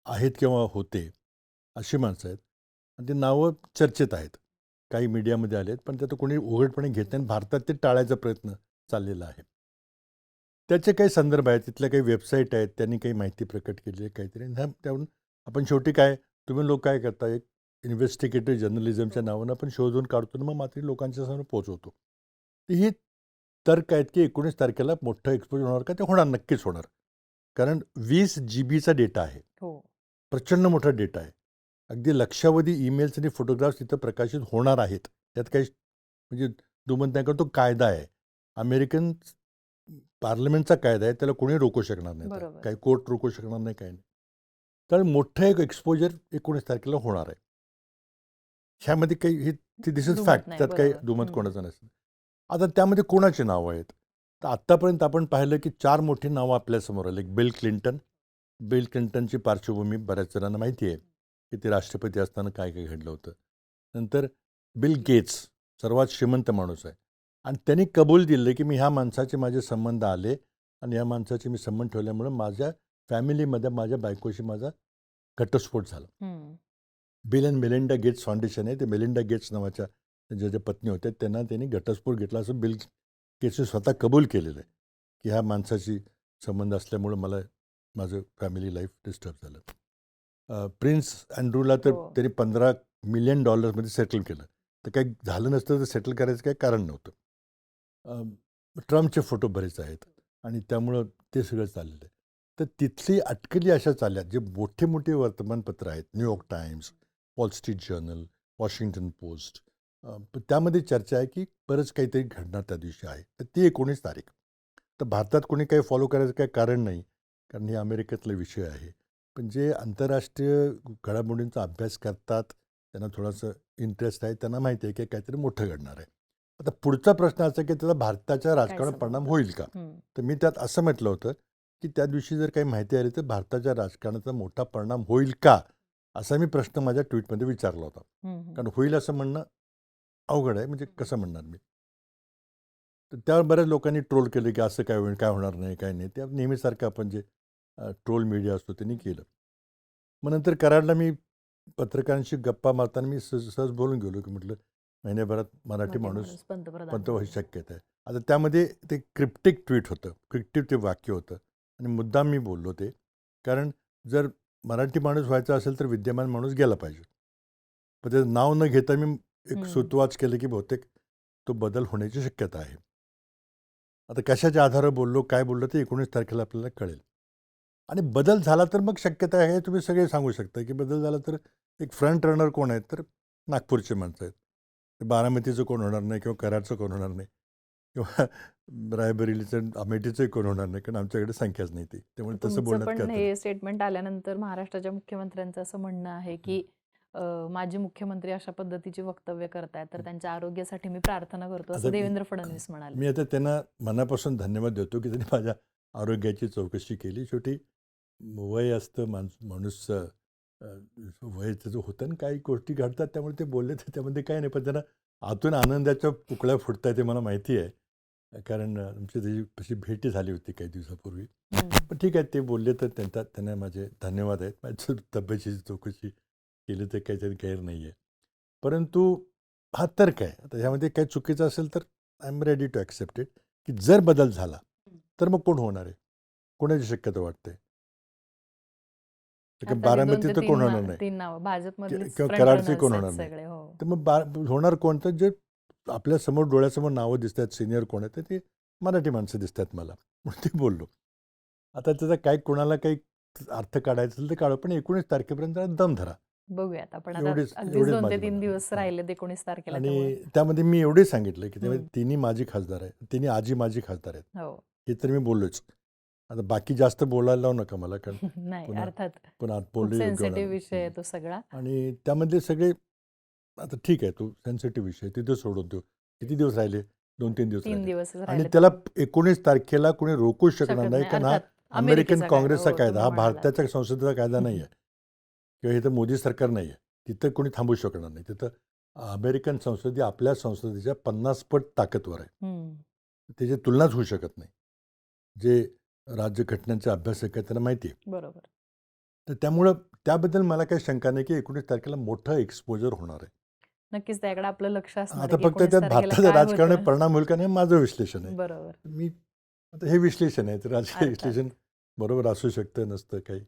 आहेत किंवा होते, अशी माणसं आहेत. आणि ती नावं चर्चेत आहेत. काही मीडियामध्ये आले आहेत, पण त्यात कोणी उघडपणे घेत नाही. भारतात ते टाळायचा प्रयत्न चाललेला आहे. त्याचे काही संदर्भ आहेत, तिथल्या काही वेबसाईट आहेत, त्यांनी काही माहिती प्रकट केली आहे काहीतरी. त्यावरून आपण शेवटी काय, तुम्ही लोक काय करता, एक इन्व्हेस्टिगेटिव्ह जर्नलिझमच्या नावानं आपण शोधून काढतो आणि मग मात्र लोकांच्या समोर पोहोचवतो. तर ही तर्क आहेत की 19 तारखेला मोठं एक्सपोजर होणार का? ते होणार, नक्कीच होणार. कारण 20 GB डेटा आहे. हो. प्रचंड मोठा डेटा आहे. अगदी लक्षावधी ईमेल्स आणि फोटोग्राफ्स तिथं प्रकाशित होणार आहेत. त्यात काही म्हणजे दुमत नाही, कारण तो कायदा आहे. अमेरिकन पार्लमेंटचा कायदा आहे, त्याला कोणी रोखू शकणार नाही. बरोबर. काही कोर्ट रोखू शकणार नाही, काही नाही. तर मोठं एक एक्सपोजर 19 तारखेला होणार आहे. ह्यामध्ये काही दिस इज दुमत फॅक्ट, नाही, त्यात काही बरोबर. दुमत कोणाचं नसेल. आता त्यामध्ये कोणाची नावं आहेत? तर आत्तापर्यंत आपण पाहिलं की 4 मोठी नावं आपल्यासमोर आली. एक बिल क्लिंटन. बिल क्लिंटनची पार्श्वभूमी बऱ्याच जणांना माहिती आहे की ते राष्ट्रपती असताना काय काय घडलं होतं. नंतर बिल गेट्स, सर्वात श्रीमंत माणूस आहे, आणि त्यांनी कबूल दिलं की मी ह्या माणसाचे माझे संबंध आले आणि या माणसाचे मी संबंध ठेवल्यामुळे माझ्या फॅमिलीमध्ये माझ्या बायकोशी माझा घटस्फोट झाला. हम्म. Bill and Melinda Gates Foundation आहे, ते मेलिंडा गेट्स नावाच्या त्यांच्या ज्या पत्नी होत्या त्यांना त्यांनी घटस्फोट घेतला असं बिल गेट्सने स्वतः कबूल केलेलं आहे की ह्या माणसाशी संबंध असल्यामुळं मला माझं फॅमिली लाईफ डिस्टर्ब झालं. प्रिन्स अँड्रूला तर हो. त्यांनी $15 मिलियन सेटल केलं. तर काही झालं नसतं तर सेटल करायचं काही कारण नव्हतं. ट्रम्पचे फोटो बरेच आहेत आणि त्यामुळं ते सगळं चाललेलं आहे. तर तिथली अटकली अशा चालल्या, जे मोठे मोठे वर्तमानपत्र आहेत, New York times, wall street journal, Washington post, त्यामध्ये चर्चा आहे की बरंच काहीतरी घडणार त्या दिवशी आहे. तर ती 19 तारीख. तर भारतात कोणी काही फॉलो करायचं काही कारण नाही, कारण हे अमेरिकेतला विषय आहे. पण जे आंतरराष्ट्रीय घडामोडींचा अभ्यास करतात, त्यांना थोडंसं इंटरेस्ट आहे, त्यांना माहिती आहे की काहीतरी मोठं घडणार आहे. आता पुढचा प्रश्न असा की त्याचा भारताच्या राजकारणावर परिणाम संबंध? होईल का? हम्म. तर मी त्यात असं म्हटलं होतं की त्या दिवशी जर काही माहिती आली तर भारताच्या राजकारणाचा मोठा परिणाम होईल का? असा मी प्रश्न माझ्या ट्विटमध्ये विचारला होता. हम्म. कारण होईल असं म्हणणं अवघड आहे, म्हणजे कसं म्हणणार मी? तर त्यावर बऱ्याच लोकांनी ट्रोल केलं की असं काय होईल, काय होणार नाही, काय नाही. त्या नेहमीसारखं आपण जे ट्रोल मीडिया असतो त्यांनी केलं. मग नंतर कराडला मी पत्रकारांशी गप्पा मारताना मी सहज बोलून गेलो की म्हटलं महिन्याभरात मराठी माणूस पंतप्रधान पंतप्रधान होईल. शक्यता आहे. आता त्यामध्ये ते क्रिप्टिक ट्विट होतं, क्रिप्टिक ते वाक्य होतं आणि मुद्दाम मी बोललो ते, कारण जर मराठी माणूस व्हायचा असेल तर विद्यमान माणूस गेला पाहिजे. पण त्याचं नाव न घेता मी एक हम्म. सुतवाच केलं की बहुतेक तो बदल होण्याची शक्यता आहे. आता कशाच्या आधारावर बोललो, काय बोललो ते 19 तारखेला आपल्याला कळेल. आणि बदल झाला तर मग शक्यता आहे, तुम्ही सगळे सांगू शकता की बदल झाला तर एक फ्रंट रनर कोण आहेत, तर नागपूरचे माणसं आहेत. ते बारामतीचं कोण होणार नाही किंवा कराडचं कोण होणार नाही किंवा रायबरेलीचं अमेठीचंही कोण होणार नाही, कारण आमच्याकडे संख्याच नाही ती. त्यामुळे तसं तुमचं बोलण्यात पण काय अर्थ नाही. हे स्टेटमेंट आल्यानंतर महाराष्ट्राच्या मुख्यमंत्र्यांचं असं म्हणणं आहे की माजी मुख्यमंत्री अशा पद्धतीची वक्तव्य करतायत तर त्यांच्या आरोग्यासाठी मी प्रार्थना करतो असं आता देवेंद्र फडणवीस म्हणाले. मी आता त्यांना मनापासून धन्यवाद देतो की त्यांनी माझ्या आरोग्याची चौकशी केली. शेवटी वय असतं, माणूस वय त्याचं होतं आणि काही गोष्टी घडतात, त्यामुळे ते बोलले तर त्यामध्ये काही नाही. पण त्यांना आतून आनंदाच्या पुकळ्या फुटत आहेत हे मला माहिती आहे, कारण आमची त्याची तशी भेटी झाली होती काही दिवसापूर्वी. पण ठीक आहे, ते बोलले तर त्यांना माझे धन्यवाद आहेत. माझी तब्येतीची चौकशी केली तर काही त्यात गैर नाही आहे. परंतु हा तर्क आहे. आता ह्यामध्ये काही चुकीचं असेल तर I am ready to accept it, की जर बदल झाला तर मग कोण होणार आहे? कोणाची शक्यता वाटते? तर आता ते 2 ते बारामतीचं कोण होणार नाही 3 नावं भाजपमधलीच किंवा फ्रंट कराडचे रनर्स कोण आहेत होणार नाही. सगळे. हो. तर मग होणार कोणतं? जे आपल्यासमोर डोळ्यासमोर नावं दिसत आहेत, सिनियर कोण आहेत, तर ते मराठी माणसं दिसत आहेत मला, म्हणून ते बोललो. आता त्याचा काही कोणाला काही अर्थ काढायचा असेल तर काढू, पण 19 तारखेपर्यंत जरा दम धरा. बघूयात आपण आता. एवढेच अगदीच 2 ते माझं 3 म्हणणं आहे. दिवस राहिलेत 19 तारखेला त्यामुळे. आणि त्यामध्ये मी एवढे सांगितलं की हम्म. तिन्ही माझी खासदार आहे, तिन्ही आजी माझी खासदार आहेत, हो. हे तर मी बोललोच. आता बाकी जास्त बोलायला लावू नका मला, कारण नाही, पुन्हा अर्थात पुन्हा आत खूप बोलले योग्य होणार सेन्सिटिव्ह नाही. विषय आहे तो सगळा. आणि त्यामधले सगळे, आता ठीक आहे, तो सेन्सिटिव्ह विषय तिथे सोडून देऊ. किती दिवस राहिले? 2-3 दिवस 3 राहिले. दिवसच आणि राहिलेत. त्याला 19 तारखेला कोणी रोखू शकणार शकत नाही, नाही. कारण हा अर्थात अमेरिकन अमेरिकेचा कायदा. काँग्रेसचा हो, कायदा, हा तुम्ही म्हणालात. भारताच्या संसदेचा कायदा नाही आहे किंवा हे तर मोदी सरकार नाही आहे. तिथं कोणी थांबू शकणार नाही. तिथं अमेरिकन संसद आपल्या संसदेच्या 50 पट ताकदवर आहे. हम्म. त्याची तुलनाच होऊ शकत नाही. जे राज्यघटनांचे अभ्यासक आहेत त्यांना माहिती आहे. बरोबर. तर त्यामुळं त्याबद्दल मला काही शंका नाही की 19 तारखेला मोठं एक्सपोजर होणार आहे. नक्कीच त्याकडे आपलं लक्ष असणार आता आहे की फक्त 19 त्यात तारखेला भारताच्या काय राजकारणावर होतं. परिणाम होईल का नाही माझं विश्लेषण आहे. बरोबर. मी आता हे विश्लेषण आहे, तर राजकीय अर्थात. विश्लेषण बरोबर असू शकतं, नसतं काही.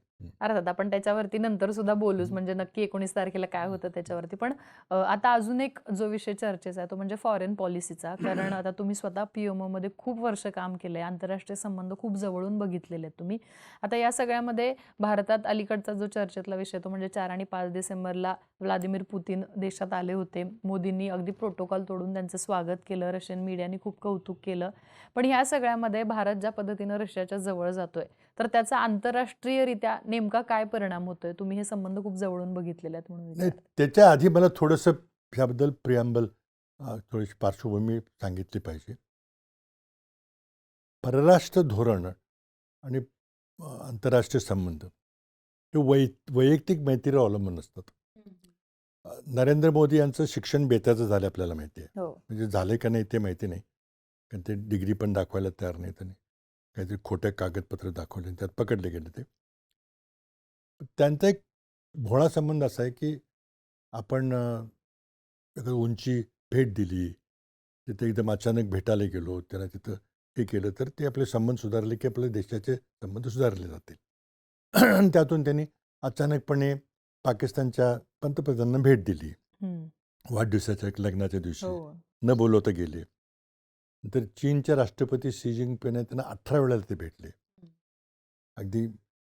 अर्थात आपण त्याच्यावरती नंतर सुद्धा बोलूच, हं. म्हणजे नक्की 19 तारखेला काय होतं त्याच्यावरती. पण आता अजून एक जो विषय चर्चेचा आहे तो म्हणजे फॉरेन पॉलिसीचा. कारण आता तुम्ही स्वतः पी-एम-ओमध्ये खूप वर्ष काम केलंय. आंतरराष्ट्रीय संबंध खूप जवळून बघितलेले आहेत तुम्ही. आता या सगळ्यामध्ये भारतात अलीकडचा जो चर्चेतला विषय तो म्हणजे 4 आणि 5 डिसेंबरला व्लादिमीर पुतिन देशात आले होते. मोदींनी अगदी प्रोटोकॉल तोडून त्यांचं स्वागत केलं. रशियन मीडियाने खूप कौतुक केलं. पण ह्या सगळ्यामध्ये भारत ज्या पद्धतीनं रशियाच्या जवळ जातोय, तर त्याचा आंतरराष्ट्रीयरित्या नेमका काय परिणाम होतोय? तुम्ही हे संबंध खूप जवळून बघितलेले आहेत म्हणून नाही, विचारते. त्याच्या आधी मला थोडंसं ह्याबद्दल प्रिअम्बल थोडीशी पार्श्वभूमी सांगितली पाहिजे. परराष्ट्र धोरण आणि आंतरराष्ट्रीय संबंध हे वैयक्तिक मैत्रीवर अवलंबून असतात. नरेंद्र मोदी यांचं शिक्षण बेताचं झालं आपल्याला माहिती आहे. हो. म्हणजे झाले का नाही ते माहिती नाही. कारण ते डिग्री पण दाखवायला तयार नाहीत आणि काहीतरी खोटे कागदपत्र दाखवले आणि त्यात पकडले गेले ते. त्यांचा एक भोळा संबंध असा आहे की आपण एखादी उंची भेट दिली, तिथे एकदम अचानक भेटायला गेलो, त्याला तिथं हे केलं तर ते आपले संबंध सुधारले की आपल्या देशाचे संबंध सुधारले जातील. आणि त्यातून त्यांनी अचानकपणे पाकिस्तानच्या पंतप्रधानांना भेट दिली. हं. वाढदिवसाच्या लग्नाच्या दिवशी हो. न बोलवता गेले. नंतर चीनच्या राष्ट्रपती शी जिनपिंग त्यांना 18 वेळा ते भेटले. अगदी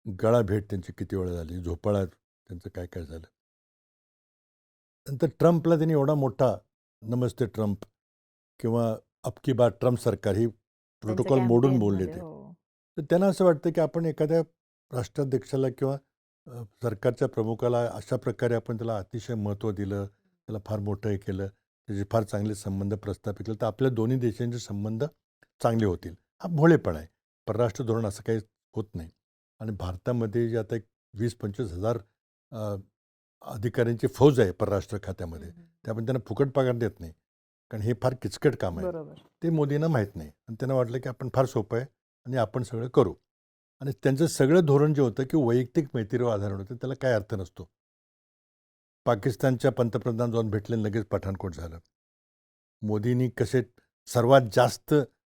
गळा भेट त्यांची किती वेळा झाली, झोपाळा त्यांचं काय काय झालं. नंतर ट्रम्पला त्यांनी एवढा मोठा नमस्ते ट्रम्प किंवा अब की बार ट्रम्प सरकार ही त्यांच्या प्रोटोकॉल मोडून बोलले कॅम्पेनमध्ये. ते. हो. तर त्यांना असं वाटतं की आपण एखाद्या राष्ट्राध्यक्षाला किंवा सरकारच्या प्रमुखाला अशा प्रकारे आपण त्याला अतिशय महत्त्व दिलं, त्याला फार मोठं हे केलं, त्याचे फार चांगले संबंध प्रस्थापित केले, तर आपल्या दोन्ही देशांचे संबंध चांगले होतील. हा भोळेपणा आहे. परराष्ट्र धोरण असं काही होत नाही. आणि भारतामध्ये जे आता एक 20-25 हजार अधिकाऱ्यांची फौज आहे परराष्ट्र खात्यामध्ये, ते आपण त्यांना फुकट पगार देत नाही. कारण हे फार किचकट काम आहे. बरोबर. ते मोदींना माहीत नाही आणि त्यांना वाटलं की आपण फार सोपं आहे आणि आपण सगळं करू. आणि त्यांचं सगळं धोरण जे होतं की वैयक्तिक मैत्रीवर आधारण होतं, त्याला काय अर्थ नसतो. पाकिस्तानच्या पंतप्रधान जाऊन भेटले लगेच पठाणकोट झालं. मोदींनी कसे सर्वात जास्त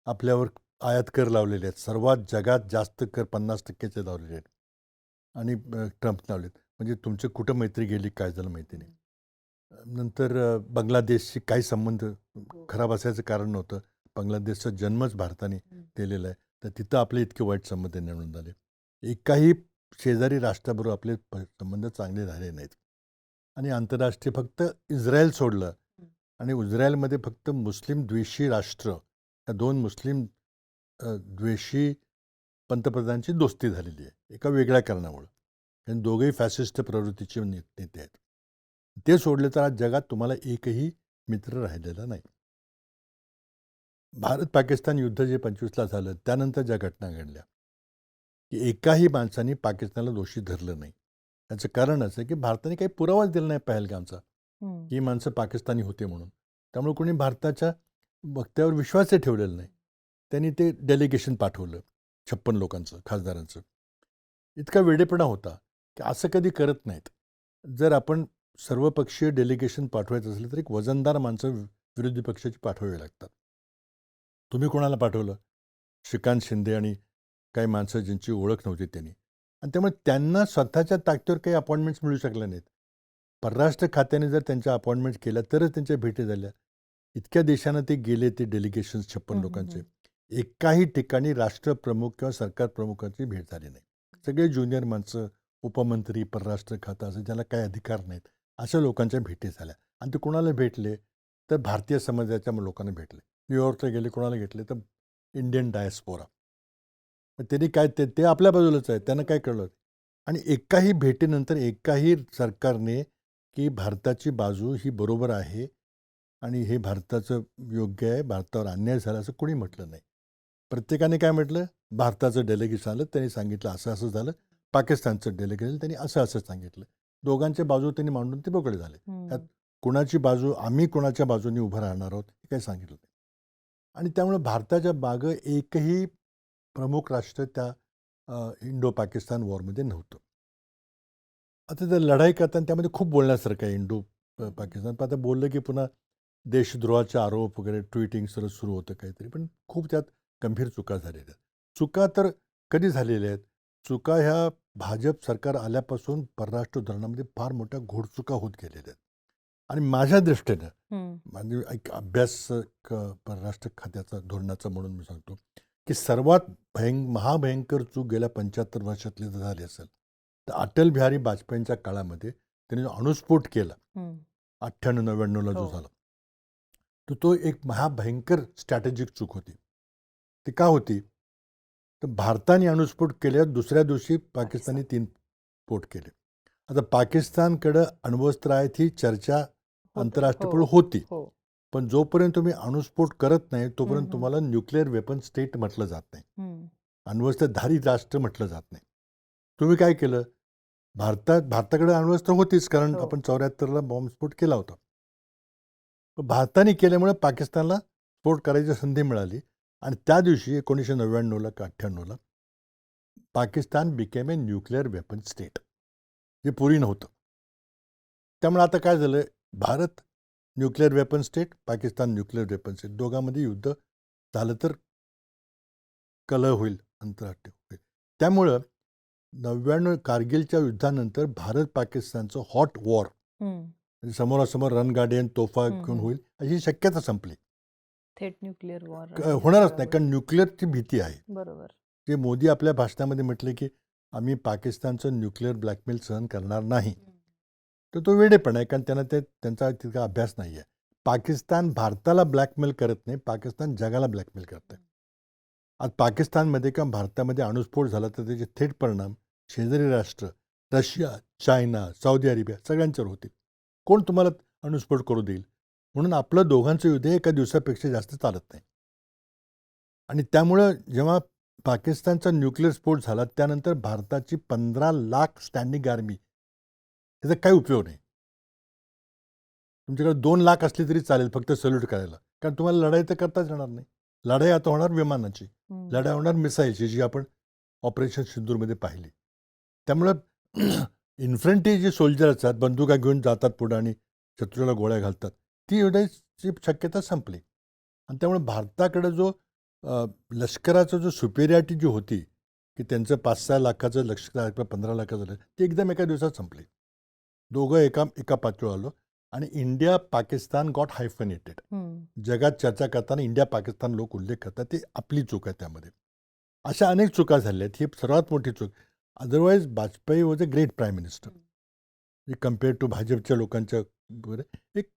आपल्यावर आयात कर लावलेले आहेत, सर्वात जगात जास्त कर 50% लावलेले आहेत आणि ट्रम्प लावलेत. म्हणजे तुमची कुठं मैत्री गेली काय झालं माहिती नाही. नंतर बांगलादेशशी काही संबंध खराब असायचं कारण नव्हतं. बांगलादेशचा जन्मच भारताने दिलेला आहे. तर तिथं आपले इतके वाईट संबंध निर्माण झाले. एकाही शेजारी राष्ट्राबरोबर आपले संबंध चांगले झाले नाहीत. आणि आंतरराष्ट्रीय फक्त इस्रायल सोडलं आणि इस्रायलमध्ये फक्त मुस्लिम द्वेषी राष्ट्र, या 2 मुस्लिम द्वेषी पंतप्रधानांची दोस्ती झालेली आहे एका वेगळ्या कारणामुळं. कारण दोघेही फॅसिस्ट प्रवृत्तीचे नेते आहेत. ते सोडले तर आज जगात तुम्हाला एकही मित्र राहिलेला नाही. भारत पाकिस्तान युद्ध जे 25ला झालं त्यानंतर ज्या घटना घडल्या की एकाही माणसाने पाकिस्तानला दोषी धरलं नाही. त्याचं कारण असं की भारताने काही पुरावाच दिला नाही पहलगामचा हं. ही माणसं पाकिस्तानी होते म्हणून. त्यामुळे कोणी भारताच्या वक्त्यावर विश्वासही ठेवलेला नाही. त्यांनी ते डेलिगेशन पाठवलं 56 लोकांचं, खासदारांचं. इतका वेडेपणा होता की असं कधी करत नाहीत. जर आपण सर्वपक्षीय डेलिगेशन पाठवायचं असेल तर एक वजनदार माणसं विरोधी पक्षाची पाठवावी लागतात. तुम्ही कोणाला पाठवलं? श्रीकांत शिंदे आणि काही माणसं ज्यांची ओळख नव्हती त्यांनी. आणि त्यामुळे त्यांना स्वतःच्या ताकदीवर काही अपॉइंटमेंट्स मिळू शकल्या नाहीत. परराष्ट्र खात्याने जर त्यांच्या अपॉइंटमेंट्स केल्या तरच त्यांच्या भेटी झाल्या. इतक्या देशांना ते गेले, ते डेलिगेशन्स 56 लोकांचे. एकाही ठिकाणी राष्ट्रप्रमुख किंवा सरकार प्रमुखांची भेट झाली नाही. सगळे ज्युनियर माणसं, उपमंत्री, परराष्ट्र खातं असं ज्याला काही अधिकार नाहीत, अशा लोकांच्या भेटी झाल्या. आणि ते कोणाला भेटले? तर भारतीय समाजाच्या लोकांना भेटले. न्यूयॉर्कला गेले, कोणाला घेतले? तर इंडियन डायस्पोरा. मग त्यांनी काय ते आपल्या बाजूलाच आहे. त्यांना काय कळलं? आणि एकाही भेटीनंतर एकाही सरकारने की भारताची बाजू ही बरोबर आहे आणि हे भारताचं योग्य आहे, भारतावर अन्याय झाला असं कोणी म्हटलं नाही. प्रत्येकाने काय म्हटलं? भारताचं डेलिगेशन आलं, त्यांनी सांगितलं असं असं झालं. पाकिस्तानचं डेलिगेशन त्यांनी असं असं सांगितलं. दोघांच्या बाजू त्यांनी मांडून ते मोकळे झाले. त्यात कुणाची बाजू, आम्ही कुणाच्या बाजूने उभं राहणार आहोत हे काही सांगितलं नाही. आणि त्यामुळे भारताच्या मागं एकही प्रमुख राष्ट्र त्या इंडो पाकिस्तान वॉरमध्ये नव्हतं. आता जर लढाई करताना त्यामध्ये खूप बोलण्यासारखं आहे इंडो पाकिस्तान. पण आता बोललं की पुन्हा देशद्रोहाचे आरोप वगैरे ट्विटिंग सरळ सुरू होतं काहीतरी. पण खूप त्यात गंभीर चुका झालेल्या आहेत. चुका तर कधी झालेल्या आहेत? चुका ह्या भाजप सरकार आल्यापासून परराष्ट्र धोरणामध्ये फार मोठ्या घोडचुका होत गेलेल्या आहेत. आणि माझ्या दृष्टीनं म्हणजे एक अभ्यासक परराष्ट्र खात्याचा धोरणाचा म्हणून मी सांगतो की सर्वात महाभयंकर चूक गेल्या 75 वर्षातली जर झाली असेल तर अटल बिहारी वाजपेयींच्या काळामध्ये त्यांनी जो अणुस्फोट केला 98-99ला जो हो. झाला तर तो एक महाभयंकर स्ट्रॅटेजिक चूक होती. ती का होती तर भारताने अणुस्फोट केल्या दुसऱ्या दिवशी पाकिस्तानी 3 स्फोट केले. आता पाकिस्तानकडं अण्वस्त्र आहेत ही चर्चा आंतरराष्ट्रीय होती. पण जोपर्यंत तुम्ही अणुस्फोट करत नाही तोपर्यंत तुम्हाला न्यूक्लिअर वेपन स्टेट म्हटलं जात नाही, अण्वस्त्रधारी राष्ट्र म्हटलं जात नाही. तुम्ही काय केलं, भारताकडे अण्वस्त्र होतीच कारण आपण 74ला बॉम्बस्फोट केला होता. पण भारताने केल्यामुळे पाकिस्तानला स्फोट करायची संधी मिळाली आणि त्या दिवशी 1999ला का 98ला Pakistan became a nuclear weapon state, जे पूर्वी नव्हतं. त्यामुळे आता काय झालं, Bharat nuclear weapon state, Pakistan nuclear weapon state, दोघांमध्ये युद्ध झालं तर कलह होईल, आंतरराष्ट्रीय होईल. त्यामुळं 99 कारगिलच्या युद्धानंतर भारत पाकिस्तानचं हॉट वॉर म्हणजे समोरासमोर रणगाडी आणि तोफा घेऊन होईल अशी शक्यता संपली. थेट न्यूक्लिअर वॉर होणारच नाही कारण न्यूक्लिअरची भीती आहे. बरोबर. जे मोदी आपल्या भाषणामध्ये म्हटले की आम्ही पाकिस्तानचं न्यूक्लिअर ब्लॅकमेल सहन करणार नाही, तर तो वेडेपणा आहे कारण त्यांचा तितका अभ्यास नाही आहे. पाकिस्तान भारताला ब्लॅकमेल करत नाही, पाकिस्तान जगाला ब्लॅकमेल करत आहे. आज पाकिस्तानमध्ये किंवा भारतामध्ये अणुस्फोट झाला तर त्याचे थेट परिणाम शेजारी राष्ट्र रशिया, चायना, सौदी अरेबिया सगळ्यांच्यावर होतील. कोण तुम्हाला अणुस्फोट करू देईल? म्हणून आपलं दोघांचं युद्ध एका दिवसापेक्षा जास्त चालत नाही. आणि त्यामुळं जेव्हा पाकिस्तानचा न्यूक्लिअर स्फोट झाला त्यानंतर भारताची 15 लाख स्टँडिंग आर्मी, त्याचा काही उपयोग नाही. तुमच्याकडे 2 लाख असली तरी चालेल फक्त सल्यूट करायला, कारण तुम्हाला लढाई तर करताच येणार नाही. लढाई आता होणार विमानाची, लढाई होणार मिसाईलची, जी आपण ऑपरेशन सिंदूरमध्ये पाहिली. त्यामुळं इन्फंट्री जे सोल्जर असतात बंदुका घेऊन जातात पुढे आणि शत्रूला गोळ्या घालतात, ती युद्धाची शक्यता संपली. आणि त्यामुळे भारताकडे जो लष्कराचं जो सुपेरियरिटी जी होती की त्यांचं 5-6 लाखाचं लष्कर 15 लाखाचं झालं, ती एकदम एका दिवसात संपली. दोघं एका पातळीवर आलो आणि इंडिया पाकिस्तान गॉट हायफनेटेड. जगात चर्चा करताना इंडिया पाकिस्तान लोक उल्लेख करतात, ते आपली चूक आहे त्यामध्ये. अशा अनेक चुका झाल्या आहेत. ही सर्वात मोठी चूक. Otherwise Vajpayee was a great prime minister compare to भाजपच्या लोकांच्या. एक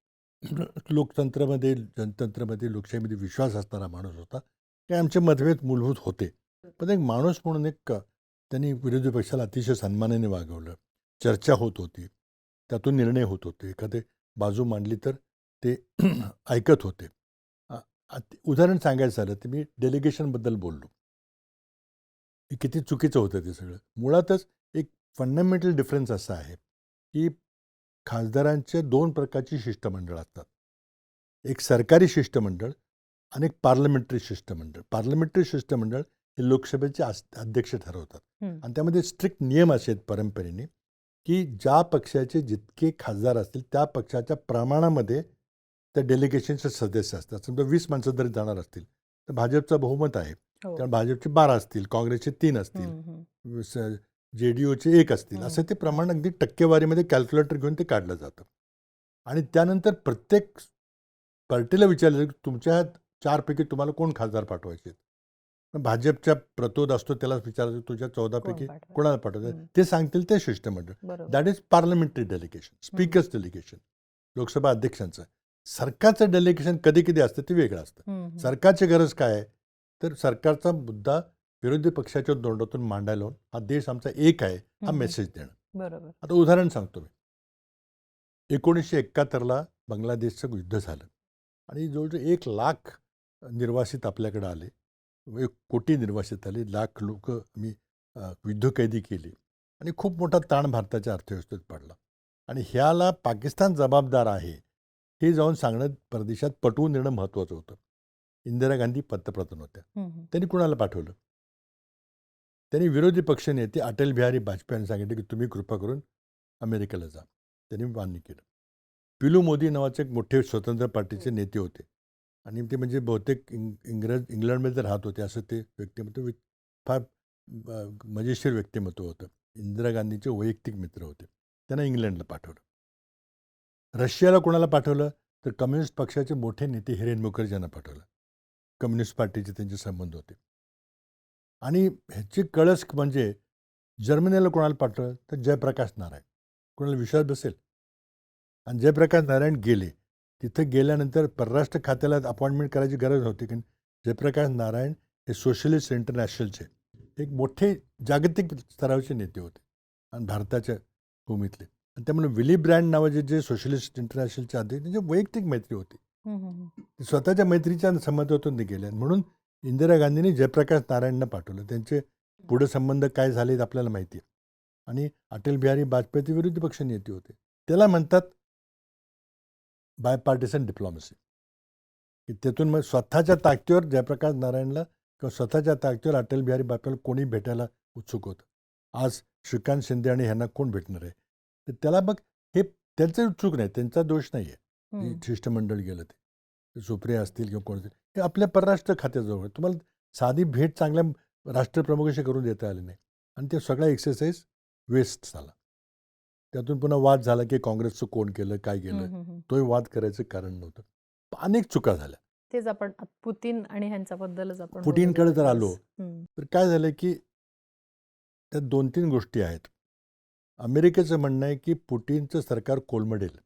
लोकतंत्रामध्ये, जनतंत्रामध्ये, लोकशाहीमध्ये विश्वास असणारा माणूस होता. ते आमचे मतभेद मूलभूत होते, पण एक माणूस म्हणून त्यांनी विरोधी पक्षाला अतिशय सन्मानाने वागवलं. चर्चा होत होती, त्यातून निर्णय होत होते. एखादे बाजू मांडली तर ते ऐकत होते. उदाहरण सांगायचं झालं तर मी डेलिगेशनबद्दल बोललो. हे किती चुकीचं होतं ते सगळं. मुळातच एक फंडामेंटल डिफरन्स असा आहे की खासदारांचे 2 प्रकारची शिष्टमंडळ असतात. एक सरकारी शिष्टमंडळ आणि एक पार्लमेंटरी शिष्टमंडळ. पार्लमेंटरी शिष्टमंडळ हे लोकसभेचे अध्यक्ष ठरवतात आणि त्यामध्ये स्ट्रिक्ट नियम असे आहेत परंपरेने की ज्या पक्षाचे जितके खासदार असतील त्या पक्षाच्या प्रमाणामध्ये त्या डेलिगेशनचे सदस्य असतात. समजा 20 माणसं जरी जाणार असतील तर भाजपचं बहुमत आहे, कारण भाजपचे 12 असतील, काँग्रेसचे 3 असतील, JDUचे 1 असतील, असं ते प्रमाण अगदी टक्केवारीमध्ये कॅल्क्युलेटर घेऊन ते काढलं जातं. आणि त्यानंतर प्रत्येक पार्टीला विचारलं की तुमच्या 4 पैकी तुम्हाला कोण खासदार पाठवायचे. भाजपच्या प्रतोद असतो त्याला विचारायचं तुझ्या 14 पैकी कोणाला पाठवायचं, ते सांगतील ते शिष्टमंडळ. That is parliamentary delegation, speakers delegation, Lok Sabha अध्यक्षांचं. सरकारचं डेलिगेशन कधी कधी असतं ते वेगळं असतं. सरकारची गरज काय आहे तर सरकारचा मुद्दा विरोधी पक्षाच्या तोंडातून मांडायला लावून हा देश आमचा एक आहे हा मेसेज देणं. बरोबर. आता उदाहरण सांगतो मी. 1971ला बांगलादेशचं युद्ध झालं आणि जवळजवळ 1 लाख निर्वासित आपल्याकडे आले, 1 कोटी निर्वासित आले, लाख लोक आम्ही युद्धकैदी केली आणि खूप मोठा ताण भारताच्या अर्थव्यवस्थेत पडला. आणि ह्याला पाकिस्तान जबाबदार आहे हे जाऊन सांगणं परदेशात पटवून देणं महत्त्वाचं होतं. इंदिरा गांधी पंतप्रधान होत्या. त्यांनी कुणाला पाठवलं? त्यांनी विरोधी पक्षनेते अटल बिहारी वाजपेयींनी सांगितलं की तुम्ही कृपा करून अमेरिकेला जा. त्यांनी मान्य केलं. पिलू मोदी नावाचे एक मोठे स्वतंत्र पार्टीचे नेते होते आणि ते म्हणजे बहुतेक इंग्लंडमध्ये राहत होते असं ते व्यक्तिमत्व, फार मजेशीर व्यक्तिमत्व होतं. इंदिरा गांधीचे वैयक्तिक मित्र होते. त्यांना इंग्लंडला पाठवलं. रशियाला कोणाला पाठवलं तर कम्युनिस्ट पक्षाचे मोठे नेते हिरेन मुखर्जी यांना पाठवलं. कम्युनिस्ट पार्टीचे त्यांचे संबंध होते. आणि ह्याची कळस म्हणजे जर्मनीला कोणाला पाठवलं तर जयप्रकाश नारायण. कोणाला विश्वास बसेल? आणि जयप्रकाश नारायण गेले. तिथं गेल्यानंतर परराष्ट्र खात्याला अपॉइंटमेंट करायची गरज नव्हती, कारण जयप्रकाश नारायण हे सोशलिस्ट इंटरनॅशनलचे एक मोठे जागतिक स्तरावरचे नेते होते आणि भारताच्या भूमीतले. आणि त्यामुळे विली ब्रँड नावाचे जे सोशलिस्ट इंटरनॅशनलचे अध्यक्ष त्यांची वैयक्तिक मैत्री होती. ते स्वतःच्या मैत्रीच्या संबंधातून ते गेले. आणि म्हणून इंदिरा गांधींनी जयप्रकाश नारायणना पाठवलं. त्यांचे पुढे संबंध काय झाले आपल्याला माहिती आहे. आणि अटल बिहारी वाजपेयी ते विरोधी पक्ष नेते होते. त्याला म्हणतात बायपार्टिसन डिप्लोमसी. की त्यातून मग स्वतःच्या ताकदीवर जयप्रकाश नारायणला किंवा स्वतःच्या ताकदीवर अटल बिहारी वाजपेयीला कोणी भेटायला उत्सुक होतं. आज श्रीकांत शिंदे आणि ह्यांना कोण भेटणार आहे? तर त्याला मग हे त्यांचं उत्सुक नाही, त्यांचा दोष नाही आहे. शिष्टमंडळ गेलं ते सुप्रिया असतील किंवा कोण असतील, हे आपल्या परराष्ट्र खात्याजवळ तुम्हाला साधी भेट चांगल्या राष्ट्रप्रमुखाशी करून देता आली नाही. आणि ते सगळा एक्सरसाइज वेस्ट झाला. त्यातून पुन्हा वाद झाला की काँग्रेसचं कोण केलं काय केलं, तोही वाद करायचं कारण नव्हतं. अनेक चुका झाल्या. तेच आपण पुतीन आणि ह्यांच्याबद्दलच आपण पुतीनकडे जर आलो हम्म. तर काय झालं की त्यात 2-3 गोष्टी आहेत. अमेरिकेचं म्हणणं आहे की पुतीनचं सरकार कोलमडेल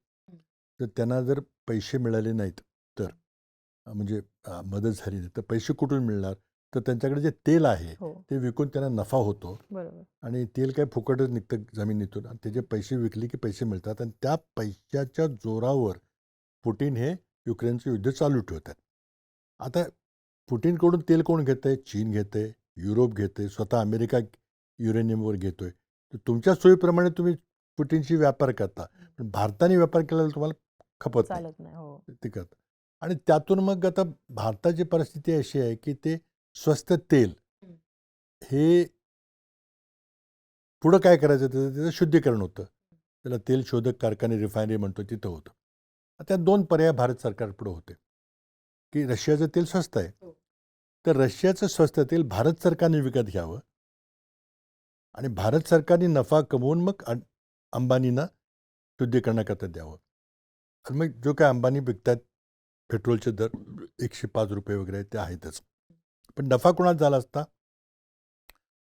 तर त्यांना जर पैसे मिळाले नाहीत तर म्हणजे मदत झाली नाही तर पैसे कुठून मिळणार? तर त्यांच्याकडे जे तेल आहे हो ते विकून त्यांना नफा होतो. बरोबर. आणि तेल काय फुकटच निघतं जमिनीतून आणि त्याचे पैसे विकले की पैसे मिळतात. आणि त्या पैशाच्या जोरावर पुतीन हे युक्रेनचं युद्ध चालू ठेवतात. आता पुतीनकडून तेल कोण घेतंय? चीन घेतंय, युरोप घेतंय, स्वतः अमेरिका युरेनियमवर घेतोय. तर तुमच्या सोयीप्रमाणे तुम्ही पुतीनशी व्यापार करता, पण भारताने व्यापार केलेला तुम्हाला खपत नाही. चालत नाही. हो ते करतं. आणि त्यातून मग आता भारताची परिस्थिती अशी आहे की ते स्वस्त तेल हे पुढं काय करायचं त्याचं शुद्धीकरण होतं. त्याला तेल शोधक कारखाने रिफायनरी म्हणतो तिथं होतं. त्या 2 पर्याय भारत सरकार पुढे होते की रशियाचं तेल स्वस्त आहे तर रशियाचं स्वस्त तेल भारत सरकारने विकत घ्यावं आणि भारत सरकारने नफा कमवून मग अंबानींना शुद्धीकरणाकरता द्यावं. आणि मग जो काय अंबानी विकतात पेट्रोलचे दर 105 रुपये वगैरे ते आहेतच. पण नफा कोणाला झाला असता?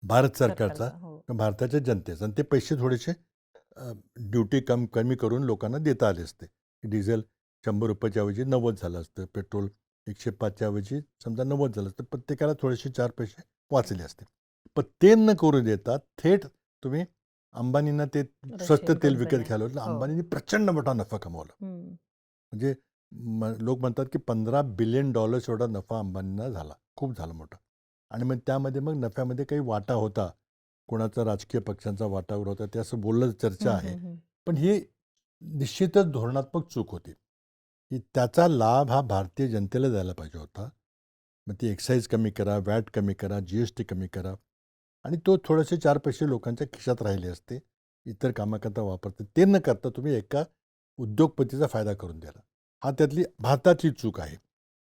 भारत सरकारचा, हो भारताच्या जनतेचा. आणि ते पैसे थोडेसे ड्युटी कमी करून लोकांना देता आले असते. डिझेल 100 रुपयाच्या ऐवजी 90 झालं असतं, पेट्रोल 105च्या ऐवजी समजा 90 झालं असतं. प्रत्येकाला थोडेसे 4 पैसे वाचले असते. पण ते न करू देता थेट तुम्ही अंबानींना ते स्वस्त रशियन तेल विकत कंपन्या. घ्यायला हो. अंबानींनी प्रचंड मोठा नफा कमवला. म्हणजे लोक म्हणतात की $15 बिलियन एवढा नफा अंबानींना झाला. खूप झाला मोठा. आणि मग त्यामध्ये मग नफ्यामध्ये काही वाटा होता, कोणाचा राजकीय पक्षांचा वाटावर होता, ते असं बोललं चर्चा आहे. पण ही निश्चितच धोरणात्मक चूक होती की त्याचा लाभ हा भारतीय जनतेला द्यायला पाहिजे होता. मग ती एक्साईज कमी करा, वॅट कमी करा, GST कमी करा आणि तो थोडेसे 4 पैसे लोकांच्या खिशात राहिले असते, इतर कामाकरता वापरते. ते न करता तुम्ही एका उद्योगपतीचा फायदा करून द्याला. हा त्यातली भारताची चूक आहे.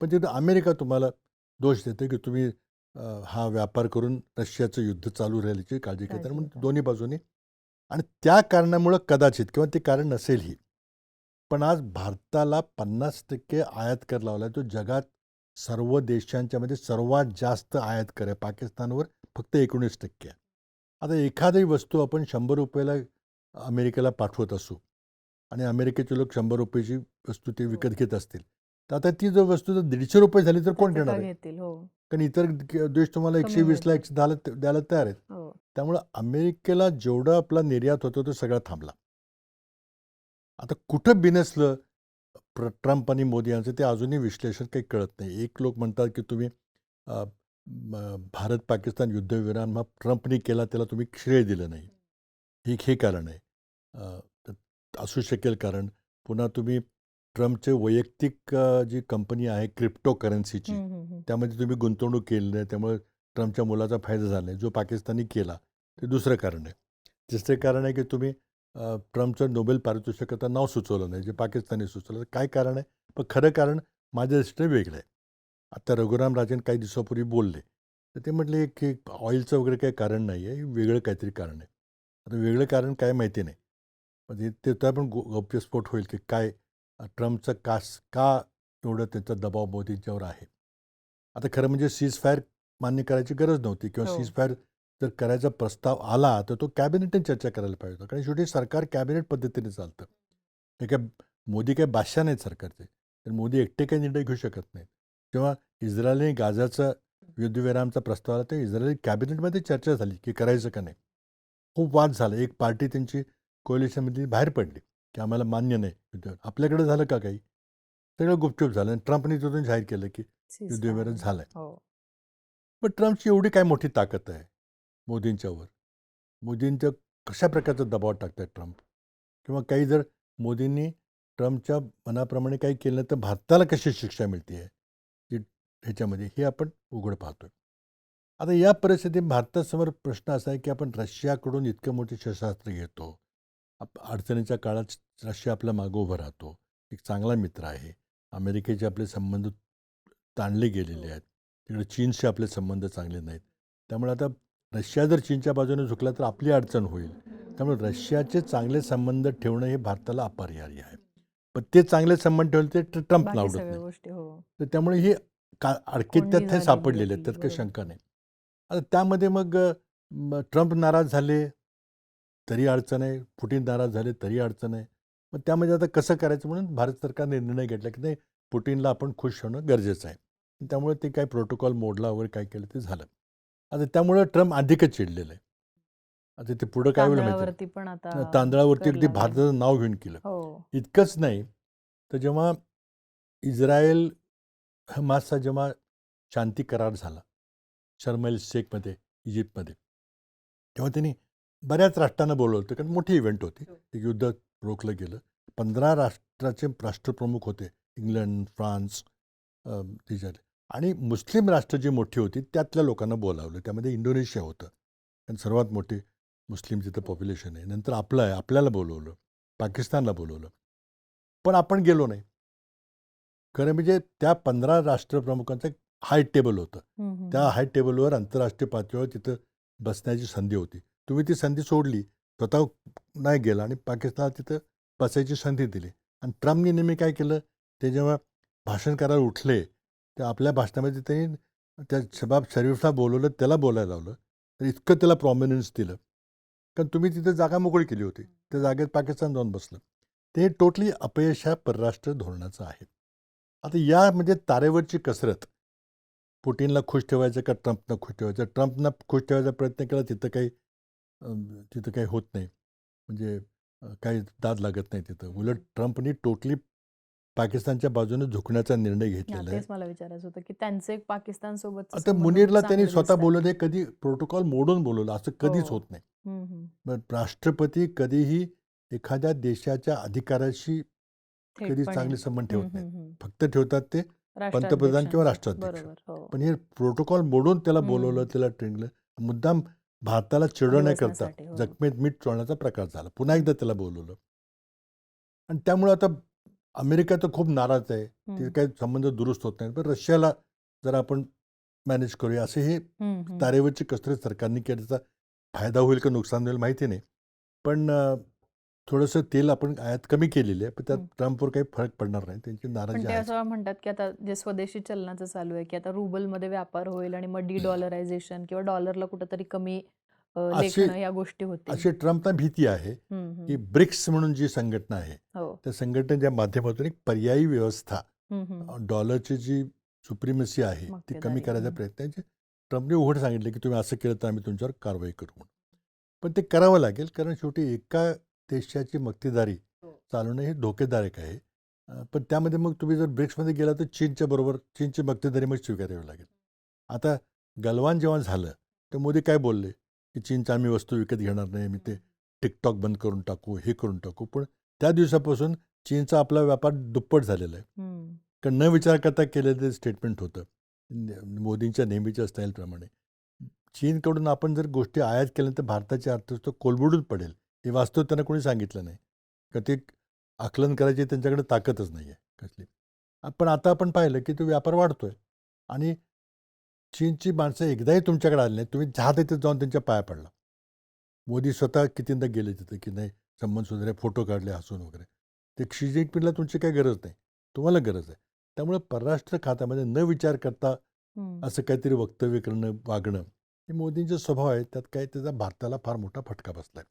पण तिथं अमेरिका तुम्हाला दोष देते की तुम्ही हा व्यापार करून रशियाचं युद्ध चालू राहिल्याची काळजी घेतात. म्हणून दोन्ही बाजूनी आणि त्या कारणामुळं कदाचित किंवा ते कारण नसेलही, पण आज भारताला 50% आयात कर लावला आहे. तो जगात सर्व देशांच्यामध्ये सर्वात जास्त आयात कर आहे. पाकिस्तानवर फक्त 19% आहे. आता एखादी वस्तू आपण 100 रुपयाला अमेरिकेला पाठवत असू आणि अमेरिकेचे लोक 100 रुपयाची वस्तू ते विकत घेत असतील, तर आता ती जर वस्तू जर 150 रुपये झाली तर कोण घेणार आहे? घेतील. हो कारण इतर देश तुम्हाला 120ला 110ला द्यायला तयार आहेत. हो त्यामुळं अमेरिकेला जेवढा आपला निर्यात होतो तो सगळा थांबला. आता कुठं बिनसलं ट्रम्प आणि मोदी यांचं ते अजूनही विश्लेषण काही कळत नाही. एक लोक म्हणतात की तुम्ही भारत पाकिस्तान युद्धविराम हा ट्रम्पने केला, त्याला तुम्ही श्रेय दिलं नाही. हे कारण आहे. असू शकेल कारण. पुन्हा तुम्ही ट्रम्पचे वैयक्तिक जी कंपनी आहे क्रिप्टो करन्सीची, त्यामध्ये तुम्ही गुंतवणूक केली नाही, त्यामुळे ट्रम्पच्या मुलाचा फायदा झाला नाही, जो पाकिस्तानी केला. ते दुसरं कारण आहे. तिसरे कारण आहे की तुम्ही ट्रम्पचं नोबेल पारितोषिकाचं नाव सुचवलं नाही, जे पाकिस्तानी सुचवलं. काय कारण आहे? पण खरं कारण माझ्या दृष्टीने वेगळं आहे. आता रघुराम राजन काही दिवसापूर्वी बोलले, तर ते म्हटले की ऑइलचं वगैरे काही कारण नाही आहे, वेगळं काहीतरी कारण आहे. आता वेगळं कारण काय माहिती नाही. म्हणजे ते पण गौप्यस्फोट होईल की काय ट्रम्पचं का एवढं त्याचा दबाव मोदींच्यावर आहे. आता खरं म्हणजे सीज फायर मान्य करायची गरज नव्हती किंवा हो. सीज फायर जर करायचा प्रस्ताव आला तर तो कॅबिनेटने चर्चा करायला पाहिजे होता. कारण शेवटी सरकार कॅबिनेट पद्धतीने चालतं. हे काय मोदी काय बादशाह नाहीत सरकारचे. तर मोदी एकटे काही निर्णय घेऊ शकत नाहीत. जेव्हा इस्रायलने गाझाचा युद्धविरामचा प्रस्ताव आला तर इस्रायली कॅबिनेटमध्ये चर्चा झाली की करायचं का नाही. खूप वाद झाला. एक पार्टी त्यांची कोalitionमधली बाहेर पडली की आम्हाला मान्य नाही युद्ध. आपल्याकडे झालं का काही? सगळं गुपचूप झालं आणि ट्रम्पने तिथून जाहीर केलं की युद्धविराम सीझफायर. झालाय. हो. पण ट्रम्पची एवढी काय मोठी ताकद आहे मोदींच्यावर. मोदींचं कशा प्रकारचा दबाव टाकतात ट्रम्प किंवा काही जर मोदींनी ट्रम्पच्या मनाप्रमाणे काही केलं तर भारताला कशी शिक्षा मिळते आहे की ह्याच्यामध्ये हे आपण उघड पाहतोय. आता या परिस्थितीत भारतासमोर प्रश्न असा आहे की आपण रशियाकडून इतकं मोठी शस्त्रास्त्र घेतो. अडचणीच्या काळात रशिया आपल्या मागं उभं राहतो. एक चांगला मित्र आहे. अमेरिकेचे आपले संबंध ताणले गेलेले आहेत. तिकडे चीनशी आपले संबंध चांगले नाहीत. त्यामुळे आता रशिया जर चीनच्या बाजूने झुकला तर आपली अडचण होईल. त्यामुळे रशियाचे चांगले संबंध ठेवणं हे भारताला अपरिहार्य आहे. पण ते चांगले संबंध ठेवले ते ट्रम्पला बाकी आवडत सगळ्या नाही. गोष्टी. हो. तर त्यामुळे हे अडकीत कोंडी त्यात हे झालेली सापडलेले आहेत. होती. त्यात काही बरोबर. शंका नाही. आता त्यामध्ये मग ट्रम्प नाराज झाले तरी अडचण आहे. पुटिन नाराज झाले तरी अडचण आहे. मग त्यामध्ये आता कसं करायचं म्हणून भारत सरकारने निर्णय घेतला की नाही पुटिनला आपण खुश होणं गरजेचं आहे. त्यामुळे ते काय प्रोटोकॉल मोडला वगैरे काय केलं ते झालं. आता त्यामुळे ट्रम्प अधिकच चिडलेलं आहे. आता ते पुढं काय होईल माहिती तांदळावरती पण आता नाही. तांदळावरती कर अगदी लावलाय. भारताचं नाव घेऊन केलं. हो. इतकंच नाही तर जेव्हा इस्रायल हमासचा जेव्हा शांती करार झाला शर्म एल शेखमध्ये इजिप्तमध्ये तेव्हा त्यांनी बऱ्याच राष्ट्रांना बोलवलं होतं कारण मोठी इव्हेंट होती. एक युद्ध रोखलं गेलं. 15 राष्ट्राचे राष्ट्रप्रमुख होते. इंग्लंड, फ्रान्स, तिच्यातले आणि मुस्लिम राष्ट्र जी मोठी होती त्यातल्या लोकांना बोलावलं. त्यामध्ये इंडोनेशिया होतं. आणि सर्वात मोठी मुस्लिम तिथं पॉप्युलेशन आहे. नंतर आपलं आहे. आपल्याला बोलवलं. पाकिस्तानला बोलवलं. पण आपण गेलो नाही. खरं म्हणजे त्या 15 राष्ट्रप्रमुखांचं एक हाय टेबल होतं. हं, हं, त्या हं. हाय टेबलवर आंतरराष्ट्रीय पातळीवर तिथं बसण्याची संधी होती. तुम्ही ती संधी सोडली. स्वतः नाही गेला आणि पाकिस्तानाला तिथं बसायची संधी दिली. आणि ट्रम्पनी नेहमी काय केलं, ते जेव्हा भाषण करायला उठले, तर आपल्या भाषणामध्ये त्यांनी त्या शबाब शरीफला बोलवलं, त्याला बोलायला लावलं. तर इतकं त्याला प्रॉमिनन्स दिलं. कारण तुम्ही तिथं जागा मोकळी केली होती. त्या जागेत पाकिस्तान जाऊन बसलं. ते टोटली अपयश ह्या परराष्ट्र धोरणाचं आहे. आता या म्हणजे तारेवरची कसरत. पुटिनला खुश ठेवायचं का ट्रम्पनं खुश ठेवायचं? ट्रम्पनं खुश ठेवायचा प्रयत्न केला तिथं काही होत नाही. म्हणजे काही दाद लागत नाही तिथं. उलट ट्रम्पनी टोटली पाकिस्तानच्या बाजूने झुकण्याचा निर्णय हां, घेतलेला आहे. तेच मला विचारायचं होतं, की त्यांचे पाकिस्तानसोबतचे आता संबंध खूप मुनीरला त्यांनी चांगले स्वतः दिसतायत. बोललं हे कधी प्रोटोकॉल मोडून बोलवलं असं कधीच हो. होत नाही. हं, हं. मग राष्ट्रपती कधीही एखाद्या देशाच्या अधिकाराशी कधी थेटपणे. चांगले संबंध हं, ठेवत नाहीत. हं, हं. फक्त ठेवतात ते पंतप्रधान किंवा राष्ट्राध्यक्षांचे. राष्ट्राध्यक्ष. बरोबर. हो. पण हे प्रोटोकॉल मोडून त्याला बोलवलं, हं. त्याला ट्रेंगलं. मुद्दाम भारताला चिडवण्याकरता डिवचण्यासाठी. हो. जखमेत मीठ चोळण्याचा प्रकार झाला. पुन्हा एकदा त्याला बोलवलं. आणि त्यामुळे आता अमेरिका तर खूप नाराज आहे. ते हं. काही संबंध दुरुस्त होत नाहीत. पण रशियाला जरा आपण मॅनेज करूया असे हे हं, हं. तारेवरची कसरत सरकारने केली. त्याचा फायदा होईल का नुकसान होईल माहिती नाही. पण थोडंसं तेल आपण आयात कमी केलेली आहे. पण त्यात हं. ट्रम्पवर काही फरक पडणार नाही. त्यांची पण नाराजी ते आहेच. असं म्हणतात, की आता जे स्वदेशी चलनाचं चालू आहे, की आता रुबलमध्ये व्यापार होईल आणि मग डी-डॉलरायझेशन किंवा डॉलरला कुठेतरी कमी अशी लेखणं या गोष्टी होतील. अशी ट्रम्पला भीती आहे हं, की हं. ब्रिक्स म्हणून जी संघटना आहे हो. त्या संघटनेच्या माध्यमातून एक पर्यायी व्यवस्था हं, हं. डॉलरची जी सुप्रिमसी आहे ती कमी मक्तेदारी. करायचा हं. प्रयत्न आहे. ट्रम्पने उघड सांगितलं की तुम्ही असं केलं तर आम्ही तुमच्यावर कारवाई करू म्हणून. पण ते करावं लागेल कारण शेवटी एका देशाची मक्तेदारी चालवणं हे धोकेदायक आहे. पण त्यामध्ये मग तुम्ही जर ब्रिक्समध्ये गेला तर चीनच्या बरोबर चीनची मक्तेदारी मग स्वीकारावी लागेल. आता गलवान जेव्हा झालं तर मोदी काय बोलले की चीनच्या आम्ही वस्तू विकत घेणार नाही. मी ते टिकटॉक बंद करून टाकू, हे करून टाकू. पण त्या दिवसापासून चीनचा आपला व्यापार दुप्पट झालेला आहे. हं. कारण न विचार करता केलेलं ते स्टेटमेंट होतं. मोदींच्या नेहमीच्या स्टाईलप्रमाणे. चीनकडून आपण जर गोष्टी आयात केल्या तर भारताची अर्थव्यवस्था कोलमडून पडेल. हे वास्तव त्यांना कोणी सांगितलं नाही. का ते आकलन करायची त्यांच्याकडे ताकदच नाही आहे कसली. पण आता आपण पाहिलं की तो व्यापार वाढतोय आणि चीनची माणसं एकदाही तुमच्याकडे आली नाही. तुम्ही जहा तिथे जाऊन त्यांच्या पाया पडला. मोदी स्वतः कितींदा गेले तिथे की नाही संबंध सुधारे, फोटो काढले हसून वगैरे. ते क्षी जिनपिंगला तुमची काही गरज नाही, तुम्हाला गरज आहे. त्यामुळे परराष्ट्र खात्यामध्ये न विचार करता हम्म. असं काहीतरी वक्तव्य करणं, वागणं हे मोदींचे स्वभाव आहे. त्यात काय त्याचा भारताला फार मोठा फटका बसला आहे.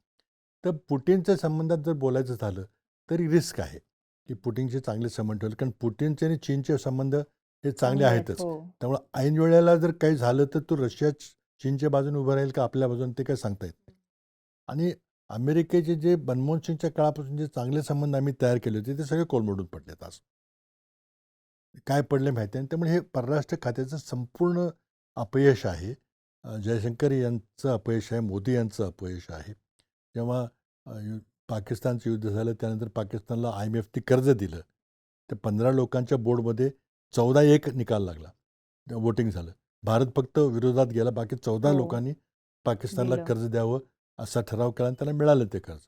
तर पुटिनच्या संबंधात जर बोलायचं झालं तरी रिस्क आहे की पुटिनचे चांगले संबंध ठेवले, कारण पुटिनचे आणि चीनचे संबंध हे चांगले चांगले आहेत. आहेतच. हो. त्यामुळे ऐन वेळेला जर काही झालं तर तो रशिया चीनच्या बाजूने उभं राहील का आपल्या बाजूने ते काही सांगता येत नाही. आणि अमेरिकेचे जे मनमोहन सिंगच्या काळापासून जे चांगले संबंध आम्ही तयार केले होते ते सगळे कोलमडून पडलेत आज. काय पडले माहिती आहे. त्यामुळे हे परराष्ट्र खात्याचं संपूर्ण अपयश आहे. जयशंकर यांचं अपयश आहे, मोदी यांचं अपयश आहे. जेव्हा पाकिस्तानचं युद्ध झालं त्यानंतर पाकिस्तानला IMF कर्ज दिलं, तर 15 लोकांच्या बोर्डमध्ये 14-1 निकाल लागला, वोटिंग झालं. भारत फक्त विरोधात गेला, बाकी 14 हो. लोकांनी पाकिस्तानला दिलं. कर्ज द्यावं असा ठराव केला आणि त्याला मिळालं ते कर्ज.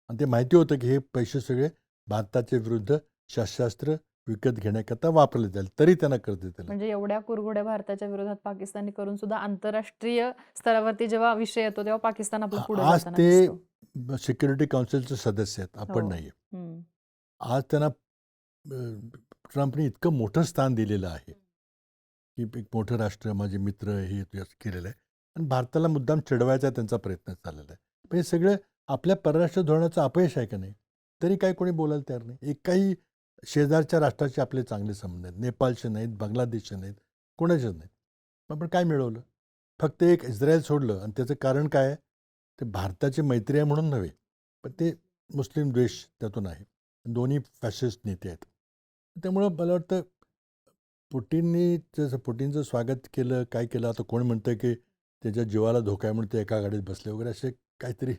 आणि ते माहिती होतं की हे पैसे सगळे भारताच्या विरुद्ध शस्त्रास्त्र विकत घेण्याकरता वापरले जाईल, तरी त्यांना कर्ज दिलं. म्हणजे एवढ्या कुरघोड्या भारताच्या विरोधात पाकिस्तानने करून सुद्धा आंतरराष्ट्रीय स्तरावरती जेव्हा विषय येतो तेव्हा पाकिस्तान आपलं पुढे आज जाताना ते दिसतो. सिक्युरिटी काउन्सिलचे सदस्य आहेत, आपण हो. नाही. हम्म. आज त्यांना ट्रम्पने इतकं मोठं स्थान दिलेलं आहे की एक मोठं राष्ट्र, माझे मित्र, हे केलेलं आहे. आणि भारताला मुद्दाम चिडवायचा त्यांचा प्रयत्न चाललेला आहे. पण हे सगळं आपल्या परराष्ट्र धोरणाचं अपयश आहे का नाही? तरी काही कोणी बोलायला तयार नाही. एकही शेजारच्या राष्ट्राचे आपले चांगले संबंध आहेत, नेपाळचे नाहीत, बांगलादेशचे नाहीत, कोणाचेच नाहीत. आपण काय मिळवलं? फक्त एक इस्रायल सोडलं. आणि त्याचं कारण काय आहे? ते भारताची मैत्री आहे म्हणून नव्हे, पण ते मुस्लिम द्वेष त्यातून आहे. दोन्ही फॅसिस्ट नेते आहेत. त्यामुळं मला वाटतं पुटिनचं स्वागत केलं, काय केलं. आता कोण म्हणतं की त्याच्या जीवाला धोका आहे म्हणून ते एका गाडीत बसले वगैरे, असे काहीतरी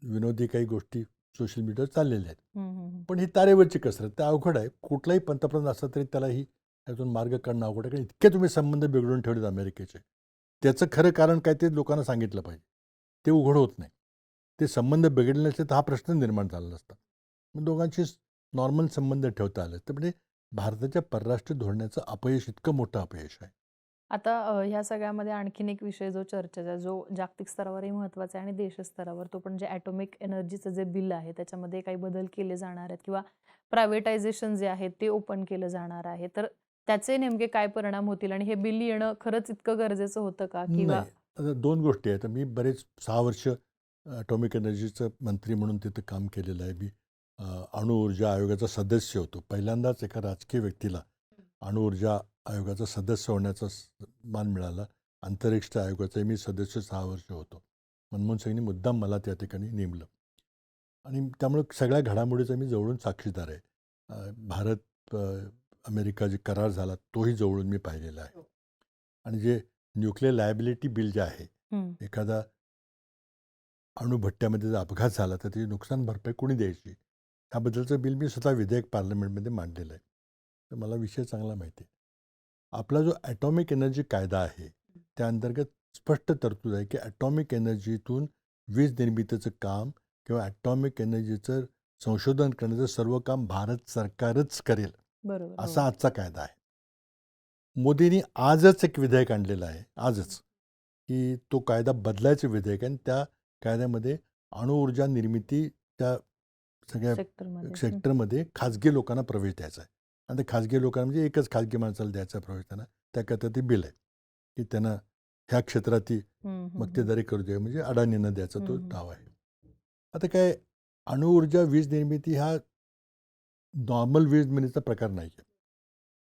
विनोदी काही गोष्टी सोशल मीडियावर चाललेल्या आहेत. पण ही तारेवरची कसरत, ते अवघड आहे. कुठलाही पंतप्रधान असला तरी त्यालाही त्यातून मार्ग काढणं अवघड आहे, कारण इतके तुम्ही संबंध बिघडून ठेवलेत अमेरिकेचे. त्याचं खरं कारण काय ते लोकांना सांगितलं पाहिजे. ते उघड होत नाही. ते संबंध बिघडले नसते तर हा प्रश्न निर्माण झाला नसता. मग दोघांशी नॉर्मल संबंध ठेवता आले. तर म्हणजे भारताच्या परराष्ट्र धोरणाचं अपयश इतकं मोठं अपयश आहे. आता ह्या सगळ्यामध्ये आणखीन एक विषय जो चर्चेचा, जो जागतिक स्तरावरही महत्त्वाचा आहे आणि देश स्तरावर, तो पण जे ॲटॉमिक एनर्जीचं जे बिल आहे त्याच्यामध्ये काही बदल केले जाणार आहेत किंवा प्रायव्हेटायझेशन जे आहे ते ओपन केलं जाणार आहे. तर त्याचे नेमके काय परिणाम होतील आणि हे बिल येणं खरंच इतकं गरजेचं होतं का? किंवा नाही, आता 2 गोष्टी आहेत. मी बरेच 6 वर्ष ॲटॉमिक एनर्जीचं मंत्री म्हणून तिथं काम केलेलं आहे. मी अणुऊर्जा आयोगाचा सदस्य होतो. पहिल्यांदाच एका राजकीय व्यक्तीला अणुऊर्जा आयोगाचा सदस्य होण्याचा मान मिळाला. अंतरिक्ष आयोगाचे मी सदस्य 6 वर्ष होतो. मनमोहन सिंगनी मुद्दाम मला त्या ठिकाणी नेमलं. आणि त्यामुळे सगळ्या घडामोडीचा मी जवळून साक्षीदार आहे. भारत अमेरिका जे करार झाला तोही जवळून मी पाहिलेला आहे. आणि जे न्यूक्लिअर लायबिलिटी बिल जे आहे, एखादा अणुभट्ट्यामध्ये जर अपघात झाला तर त्याची नुकसान भरपाई कोणी द्यायची, ह्याबद्दलचं बिल मी स्वतः विधेयक पार्लमेंटमध्ये मांडलेलं आहे. तर मला विषय चांगला माहिती आहे. आपला जो ॲटॉमिक एनर्जी कायदा आहे त्या अंतर्गत स्पष्ट तरतूद आहे की ॲटॉमिक एनर्जीतून वीज निर्मितीचं काम किंवा ॲटॉमिक एनर्जीचं संशोधन करण्याचं सर्व काम भारत सरकारच करेल, बरोबर. असा आजचा कायदा आहे. मोदींनी आजच एक विधेयक आणलेलं आहे, आजच, की तो कायदा बदलायचं विधेयक आहे. आणि त्या कायद्यामध्ये अणुऊर्जा निर्मितीच्या सगळ्या सेक्टरमध्ये खाजगी लोकांना प्रवेश द्यायचा आहे. आणि ते खाजगी लोकांना म्हणजे एकच खाजगी माणसाला द्यायचा प्रवेश त्यांना, त्याकरता ते बिल आहे की त्यांना ह्या क्षेत्राची मक्तेदारी करू द्या, म्हणजे अडाणींना द्यायचा तो दावा आहे. आता काय, अणुऊर्जा वीज निर्मिती हा नॉर्मल वीज निर्मितीचा प्रकार नाही आहे.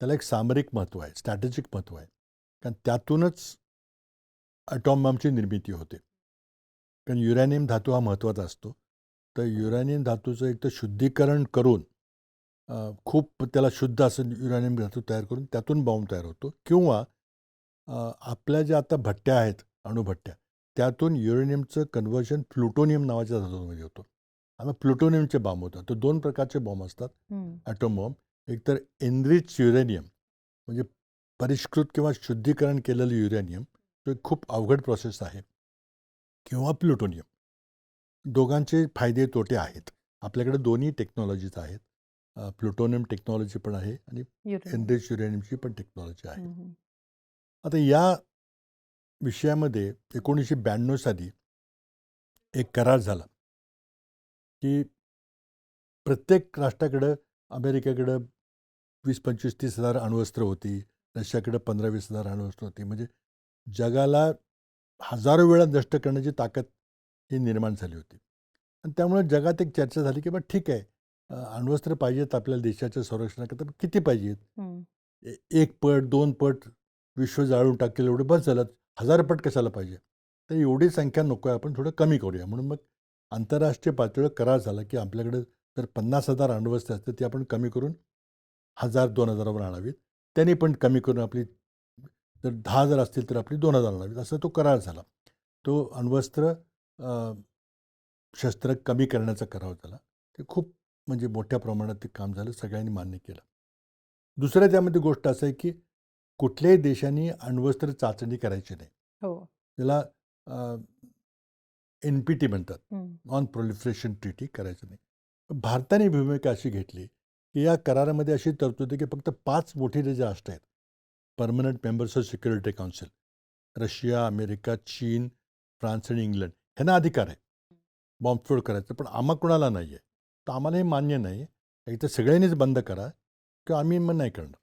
त्याला एक सामरिक महत्त्व आहे, स्ट्रॅटेजिक महत्त्व आहे, कारण त्यातूनच ॲटॉम बॉम्बची निर्मिती होते. कारण युरॅनियम धातू हा महत्त्वाचा असतो. तर युरॅनियम धातूचं एक तर शुद्धीकरण करून खूप त्याला शुद्ध असं युरॅनियम धातू तयार करून त्यातून बॉम्ब तयार होतो. किंवा आपल्या ज्या आता भट्ट्या आहेत, अणुभट्ट्या, त्यातून युरेनियमचं कन्व्हर्जन प्लुटोनियम नावाच्या धातूमध्ये होतं. आणि प्लुटोनियमचे बॉम्ब होतात. तर 2 प्रकारचे बॉम्ब असतात ॲटॉम बॉम्ब. एक तर एनरिच युरेनियम, म्हणजे परिष्कृत किंवा शुद्धीकरण केलेलं युरेनियम, तो एक खूप अवघड प्रोसेस आहे. किंवा प्लुटोनियम. दोघांचे फायदे तोटे आहेत. आपल्याकडे दोन्ही टेक्नॉलॉजीज आहेत. प्लुटोनियम टेक्नॉलॉजी पण आहे आणि एनरिच युरेनियमची पण टेक्नॉलॉजी आहे. आता या विषयामध्ये 1992 साली एक करार झाला की प्रत्येक राष्ट्राकडं अमेरिकेकडं 20-25-30 हजार अण्वस्त्र होती, रशियाकडं 15-20 हजार अण्वस्त्र होती. म्हणजे जगाला हजारो वेळा नष्ट करण्याची ताकद ही निर्माण झाली होती. आणि त्यामुळे जगात एक चर्चा झाली की बा ठीक आहे, अण्वस्त्र पाहिजेत आपल्याला देशाच्या संरक्षणाकरता, पण किती पाहिजेत? हं. 1 पट 2 पट विश्व जाळून टाकेल एवढं बस झालं, 1000 पट कशाला पाहिजे? तर एवढी संख्या नको आहे, आपण थोडं कमी करूया. म्हणून मग आंतरराष्ट्रीय पातळीवर करार झाला की आपल्याकडे जर 50,000 अण्वस्त्र असते ती आपण कमी करून 1000-2000वर आणावीत. त्यांनी पण कमी करून आपली जर 10,000 असतील तर आपली 2000 आणावीत, असा तो करार झाला. तो अण्वस्त्र शस्त्र कमी करण्याचा करार झाला. ते खूप म्हणजे मोठ्या प्रमाणात ते काम झालं, सगळ्यांनी मान्य केलं. दुसरं त्यामध्ये गोष्ट असं आहे की कुठल्याही देशाने अण्वस्त्र चाचणी करायची नाही. हो. त्याला NPT म्हणतात, हं. नॉन प्रोलिफरेशन ट्रीटी करायचं नाही. पण भारताने भूमिका अशी घेतली की या करारामध्ये अशी तरतूद आहे की फक्त 5 मोठे जे राष्ट्र आहेत, permanent members of security council, Russia, America, चीन, फ्रान्स आणि इंग्लंड, ह्यांना अधिकार आहे बॉम्बस्फोट करायचं, पण आम्हा कोणाला नाही आहे. तर आम्हाला हे मान्य नाही आहे, एकतर सगळ्यांनीच बंद करा किंवा आम्ही मग नाही करणार.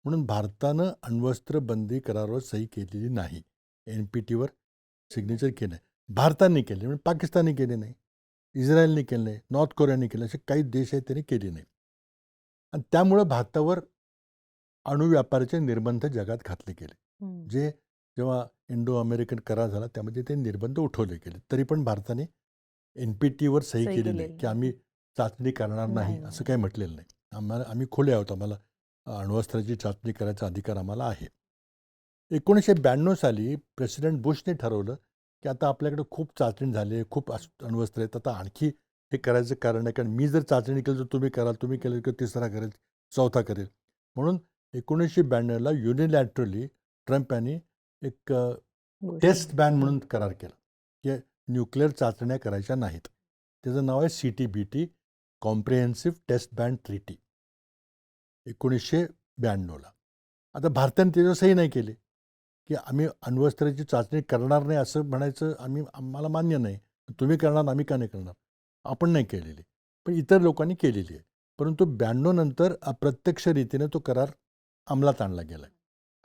म्हणून भारतानं अण्वस्त्र बंदी करारावर सही केलेली नाही. NPTवर सिग्नेचर केलं आहे. भारताने केले, म्हणजे पाकिस्तानने केले नाही, इस्रायलने केले नाही, नॉर्थ कोरियाने केले, असे काही देश आहेत त्यांनी केले नाही. आणि त्यामुळं भारतावर अणुव्यापाराचे निर्बंध जगात घातले गेले. हं. जे जेव्हा इंडो अमेरिकन करार झाला त्यामध्ये ते निर्बंध उठवले गेले. तरी पण भारताने NPTवर सही सही केली केलेली नाही की नाही. आम्ही चाचणी करणार नाही, नाही, असं नाही. काही म्हटलेलं नाही. आम्ही खुले आहोत, आम्हाला अण्वस्त्राची चाचणी करायचा अधिकार आम्हाला आहे. 1992 साली प्रेसिडेंट बुशने ठरवलं की आता आपल्याकडे खूप चाचणी झाली, खूप अण्वस्त्र आहेत, आता आणखी हे करायचं कारण नाही, कारण मी जर चाचणी केली तर तुम्ही कराल, तुम्ही केलं की तिसरा करेल, चौथा करेल. म्हणून 1992ला युनिलॅटरली ट्रम्प यांनी एक टेस्ट बॅन म्हणून करार केला की न्यूक्लिअर चाचण्या करायच्या नाहीत. त्याचं नाव आहे CTBT, comprehensive test ban treaty, 1992ला. आता भारताने त्याच्यावर सही नाही केली की आम्ही अण्वस्त्राची चाचणी करणार नाही असं म्हणायचं आम्हाला मान्य नाही. तुम्ही करणार, आम्ही का नाही करणार? आपण नाही केलेली, पण इतर लोकांनी केलेली आहे. परंतु 92 नंतर अप्रत्यक्ष रीतीने तो करार अंमलात आणला गेला आहे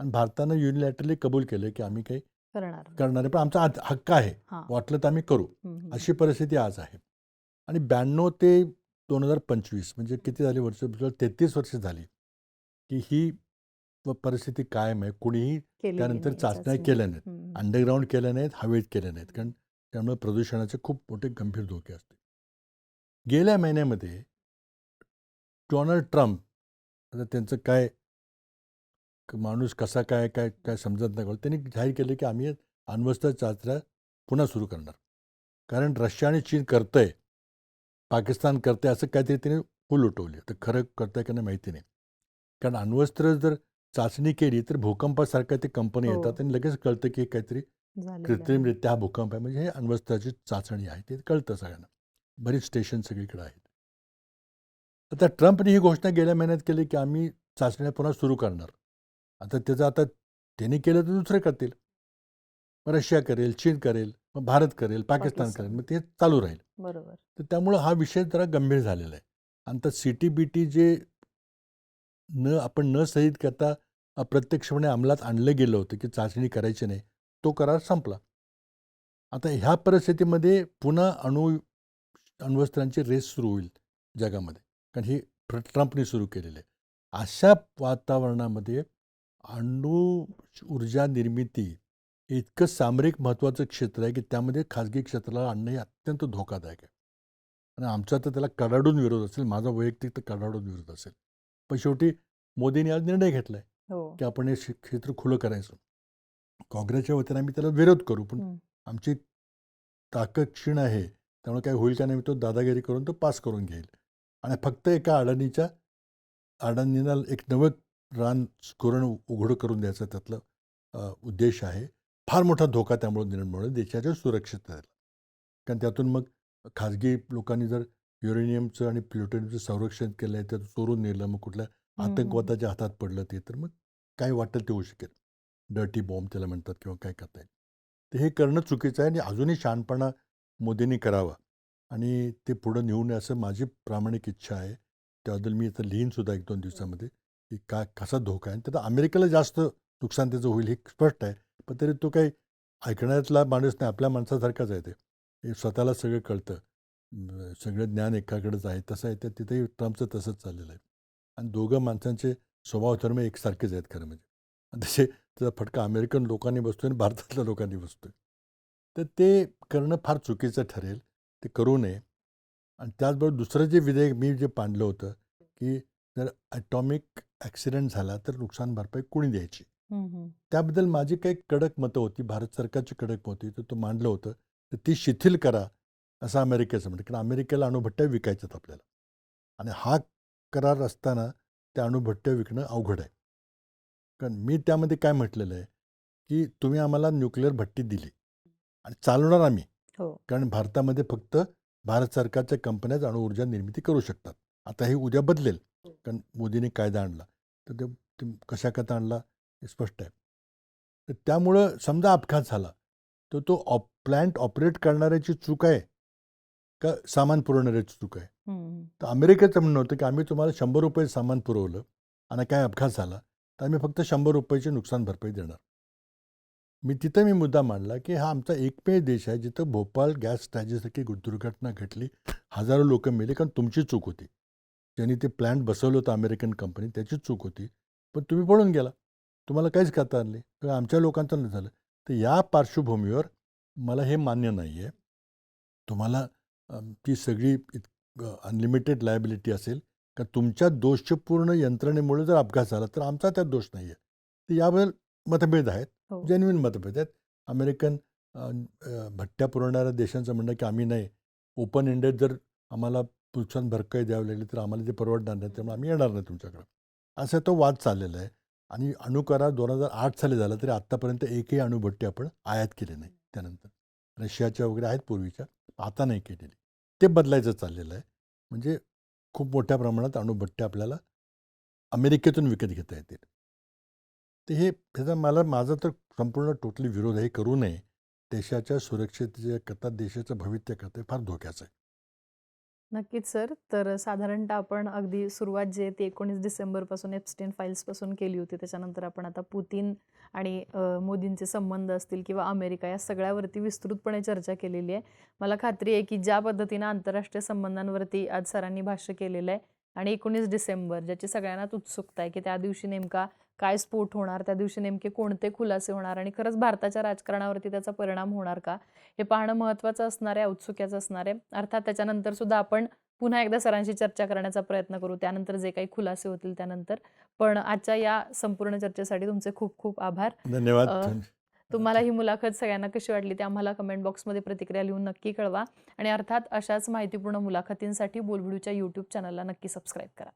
आणि भारतानं युनिलॅटरली कबूल केलं की आम्ही काही करणार नाही. करणार आहे, पण आमचा हक्क आहे, हां. वाटलं तर आम्ही करू, हं, हं. अशी परिस्थिती आज आहे. आणि 92 ते 2025 म्हणजे किती झाली वर्ष, 33 वर्ष झाली की ही परिस्थिती कायम आहे. कुणीही केलेली त्यानंतर नाही चाचण्या चाचणी. केल्या नाहीत, हं. अंडरग्राऊंड केल्या नाहीत, हवेत केल्या नाहीत, कारण त्यामुळे प्रदूषणाचे खूप मोठे गंभीर धोके असते. गेल्या महिन्यामध्ये डोनाल्ड ट्रम्प, आता त्यांचं काय माणूस कसा काय काय काय समजत नाही, त्यांनी जाहीर केलं की आम्ही अण्वस्त्र चाचण्या पुन्हा सुरू करणार. कारण रशिया आणि चीन करतंय, पाकिस्तान करतंय, असं काहीतरी त्याने फुल उठवली. तर खरं करतंय का नाही माहिती नाही. कारण अण्वस्त्र जर चाचणी केली तर भूकंपासारख्या ते कंपनी हो. येतात आणि लगेच कळतं की हे काहीतरी झालेलं आहे. कृत्रिमरित्या हा भूकंप आहे, म्हणजे हे अण्वस्त्राची चाचणी आहे, ते कळतं सगळ्यांना. बरीच स्टेशन सगळीकडे आहेत. आता ट्रम्पने ही घोषणा गेल्या महिन्यात केली की आम्ही चाचण्या पुन्हा सुरू करणार. आता त्यांनी केलं तर दुसरे करतील. मग रशिया करेल, चीन करेल, मग भारत करेल, पाकिस्तान करेल, मग ते चालू राहील. बरोबर. तर त्यामुळं हा विषय जरा गंभीर झालेला आहे. आणि तर CTBT जे आपण न सहीत करता अप्रत्यक्षपणे अंमलात आणलं गेलं होतं की चाचणी करायची नाही, तो करार संपला. आता ह्या परिस्थितीमध्ये पुन्हा अण्वस्त्रांची रेस सुरू होईल जगामध्ये, कारण ही ट्रम्पने सुरू केलेली आहे. अशा वातावरणामध्ये अणु ऊर्जा निर्मिती हे इतकं सामरिक महत्त्वाचं क्षेत्र आहे की त्यामध्ये खाजगी क्षेत्राला आणणं हे अत्यंत धोकादायक आहे. आणि आमचा तर त्याला कडाडून विरोध असेल, माझा वैयक्तिक तर कडाडून विरोध असेल. पण शेवटी मोदींनी आज निर्णय घेतला आहे हो. की आपण हे क्षेत्र खुलं करायचं. काँग्रेसच्या वतीने आम्ही त्याला विरोध करू, पण हं. आमची ताकद क्षीण आहे, त्यामुळे काय होईल का नाही तो दादागिरी करून तो पास करून घेईल. आणि फक्त एका अडाणीला एक नवं रान कुरण उघडं करून द्यायचा त्यातलं उद्देश आहे. फार मोठा धोका त्यामुळे निर्माण होईल देशाच्या सुरक्षिततेला. कारण त्यातून मग खाजगी लोकांनी जर युरेनियमचं आणि प्लुटोनियमचं संरक्षण केलं आहे, तर चोरून नेलं, मग कुठल्या आतंकवादाच्या हातात पडलं ते, तर मग काय वाटेल ते होऊ शकेल. डर्टी बॉम्ब त्याला म्हणतात किंवा काय करता येईल. तर हे करणं चुकीचं आहे आणि अजूनही शहाणपणा मोदींनी करावा आणि ते पुढं नेऊ नये असं माझी प्रामाणिक इच्छा आहे. त्याबद्दल मी आता लिहीनसुद्धा 1-2 दिवसामध्ये की कसा धोका आहे. तर अमेरिकेला जास्त नुकसान त्याचं होईल हे स्पष्ट आहे. पण तरी तो काही ऐकण्यातला माणूस नाही, आपल्या माणसासारखाच आहे ते. हे स्वतःला सगळं कळतं. सगळं ज्ञान एकाकडेच आहे. तसं आहे तर तिथेही ट्रम्पचं तसंच चाललेलं आहे. आणि दोघं माणसांचे स्वभाव धर्म एकसारखेच आहेत खरं म्हणजे. आणि तसे त्याचा फटका अमेरिकन लोकांनी बसतोय आणि भारतातल्या लोकांनी बसतोय. तर ते करणं फार चुकीचं ठरेल. ते करू नये. आणि त्याचबरोबर दुसरं जे विधेयक मी जे मांडलं होतं, की जर ॲटॉमिक ॲक्सिडेंट झाला तर नुकसान भरपाई कोणी द्यायची? त्याबद्दल माझी काही कडक मतं होती. भारत सरकारची कडक मतं होती. तर तो मांडलं होतं. तर ती शिथिल करा, असं अमेरिकेचं म्हणतं. कारण अमेरिकेला अणुभट्ट्या विकायच्यात आपल्याला. आणि हा करार असताना त्या अणुभट्ट्या विकणं अवघड आहे. कारण मी त्यामध्ये काय म्हटलेलं आहे, की तुम्ही आम्हाला न्यूक्लिअर भट्टी दिली आणि चालवणार आम्ही. हो. कारण भारतामध्ये फक्त भारत सरकारच्या कंपन्याच अणुऊर्जा निर्मिती करू शकतात. आता हे उद्या बदलेल. कारण मोदींनी कायदा आणला. तर ते कशाकरता आणला हे स्पष्ट आहे. तर त्यामुळं समजा अपघात झाला, तर तो प्लॅन्ट ऑपरेट करणाऱ्याची चूक आहे का सामान पुरवणाऱ्याची चूक आहे? तर अमेरिकेचं म्हणणं होतं की आम्ही तुम्हाला ₹100 सामान पुरवलं आणि काय अपघात झाला, तर आम्ही फक्त ₹100 नुकसान भरपाई देणार. मी मुद्दा मांडला की हा आमचा एकमेव देश आहे जिथं भोपाळ गॅस ट्रॅजेडीसारखी दुर्घटना घडली. हजारो लोकं मेली कारण तुमची चूक होती. ज्यांनी ते प्लॅन्ट बसवलं होतं अमेरिकन कंपनी त्याची चूक होती. पण तुम्ही पळून गेला. तुम्हाला काहीच करता आलं नाही. तर आमच्या लोकांचं नाही झालं. तर या पार्श्वभूमीवर मला हे मान्य नाही आहे. तुम्हाला ती सगळी अनलिमिटेड लायबिलिटी असेल का तुमच्या दोषपूर्ण यंत्रणेमुळे जर अपघात झाला तर आमचा त्यात दोष नाही आहे. तर याबद्दल मतभेद आहेत. हो. जेन्युइन मतभेद आहेत. अमेरिकन भट्ट्या पुरवणाऱ्या देशांचं म्हणणं की आम्ही नाही, ओपन एंडेड जर आम्हाला नुकसान भरपाई द्यावी लागली तर आम्हाला ते परवडणार नाही, त्यामुळे आम्ही येणार नाही तुमच्याकडं. असा तो वाद चाललेला आहे. आणि अणुकरार 2008 साली झाला तरी आत्तापर्यंत एकही अणुभट्टी आपण आयात केली नाही. त्यानंतर रशियाच्या वगैरे आहेत पूर्वीच्या, आता नाही केलेली. ते बदलायचं चाललेलं आहे. म्हणजे खूप मोठ्या प्रमाणात अणुभट्ट्या आपल्याला अमेरिकेतून विकत घेता येतील. तर हे ह्याचा माझा तर संपूर्ण टोटली विरोध आहे. हे करू नये. देशाच्या सुरक्षिततेकरता, देशाचं भवितव्याकरता हे फार धोक्याचं आहे. नक्कीच सर. तर साधारणतः आपण अगदी सुरुवात जी आहे ती 19 डिसेंबरपासून एप्स्टेन फाईल्सपासून केली होती. त्याच्यानंतर आपण आता पुतिन आणि मोदींचे संबंध असतील किंवा अमेरिका या सगळ्यावरती विस्तृतपणे चर्चा केलेली आहे. मला खात्री आहे की ज्या पद्धतीनं आंतरराष्ट्रीय संबंधांवरती आज सरांनी भाष्य केलेलं आहे आणि 19 डिसेंबर ज्याची सगळ्यांनाच उत्सुकता आहे की त्या दिवशी नेमका काय स्फोट होणार, त्या दिवशी नेमके कोणते खुलासे होणार आणि खरंच भारताच्या राजकारणावरती त्याचा परिणाम होणार का? हे पाहणं महत्त्वाचं असणार आहे, औत्सुक्याचं असणार आहे. अर्थात त्याच्यानंतर सुद्धा आपण पुन्हा एकदा सरांशी चर्चा करण्याचा प्रयत्न करू. त्यानंतर जे काही खुलासे होतील त्यानंतर. पण आजच्या या संपूर्ण चर्चेसाठी तुमचे खूप खूप आभार. धन्यवाद. तुम्हाला ही मुलाखत सगळ्यांना कशी वाटली ते आम्हाला कमेंट बॉक्समध्ये प्रतिक्रिया लिहून नक्की कळवा. आणि अर्थात अशाच माहितीपूर्ण मुलाखतींसाठी बोलबिडूच्या YouTube चॅनलला नक्की सबस्क्राईब करा.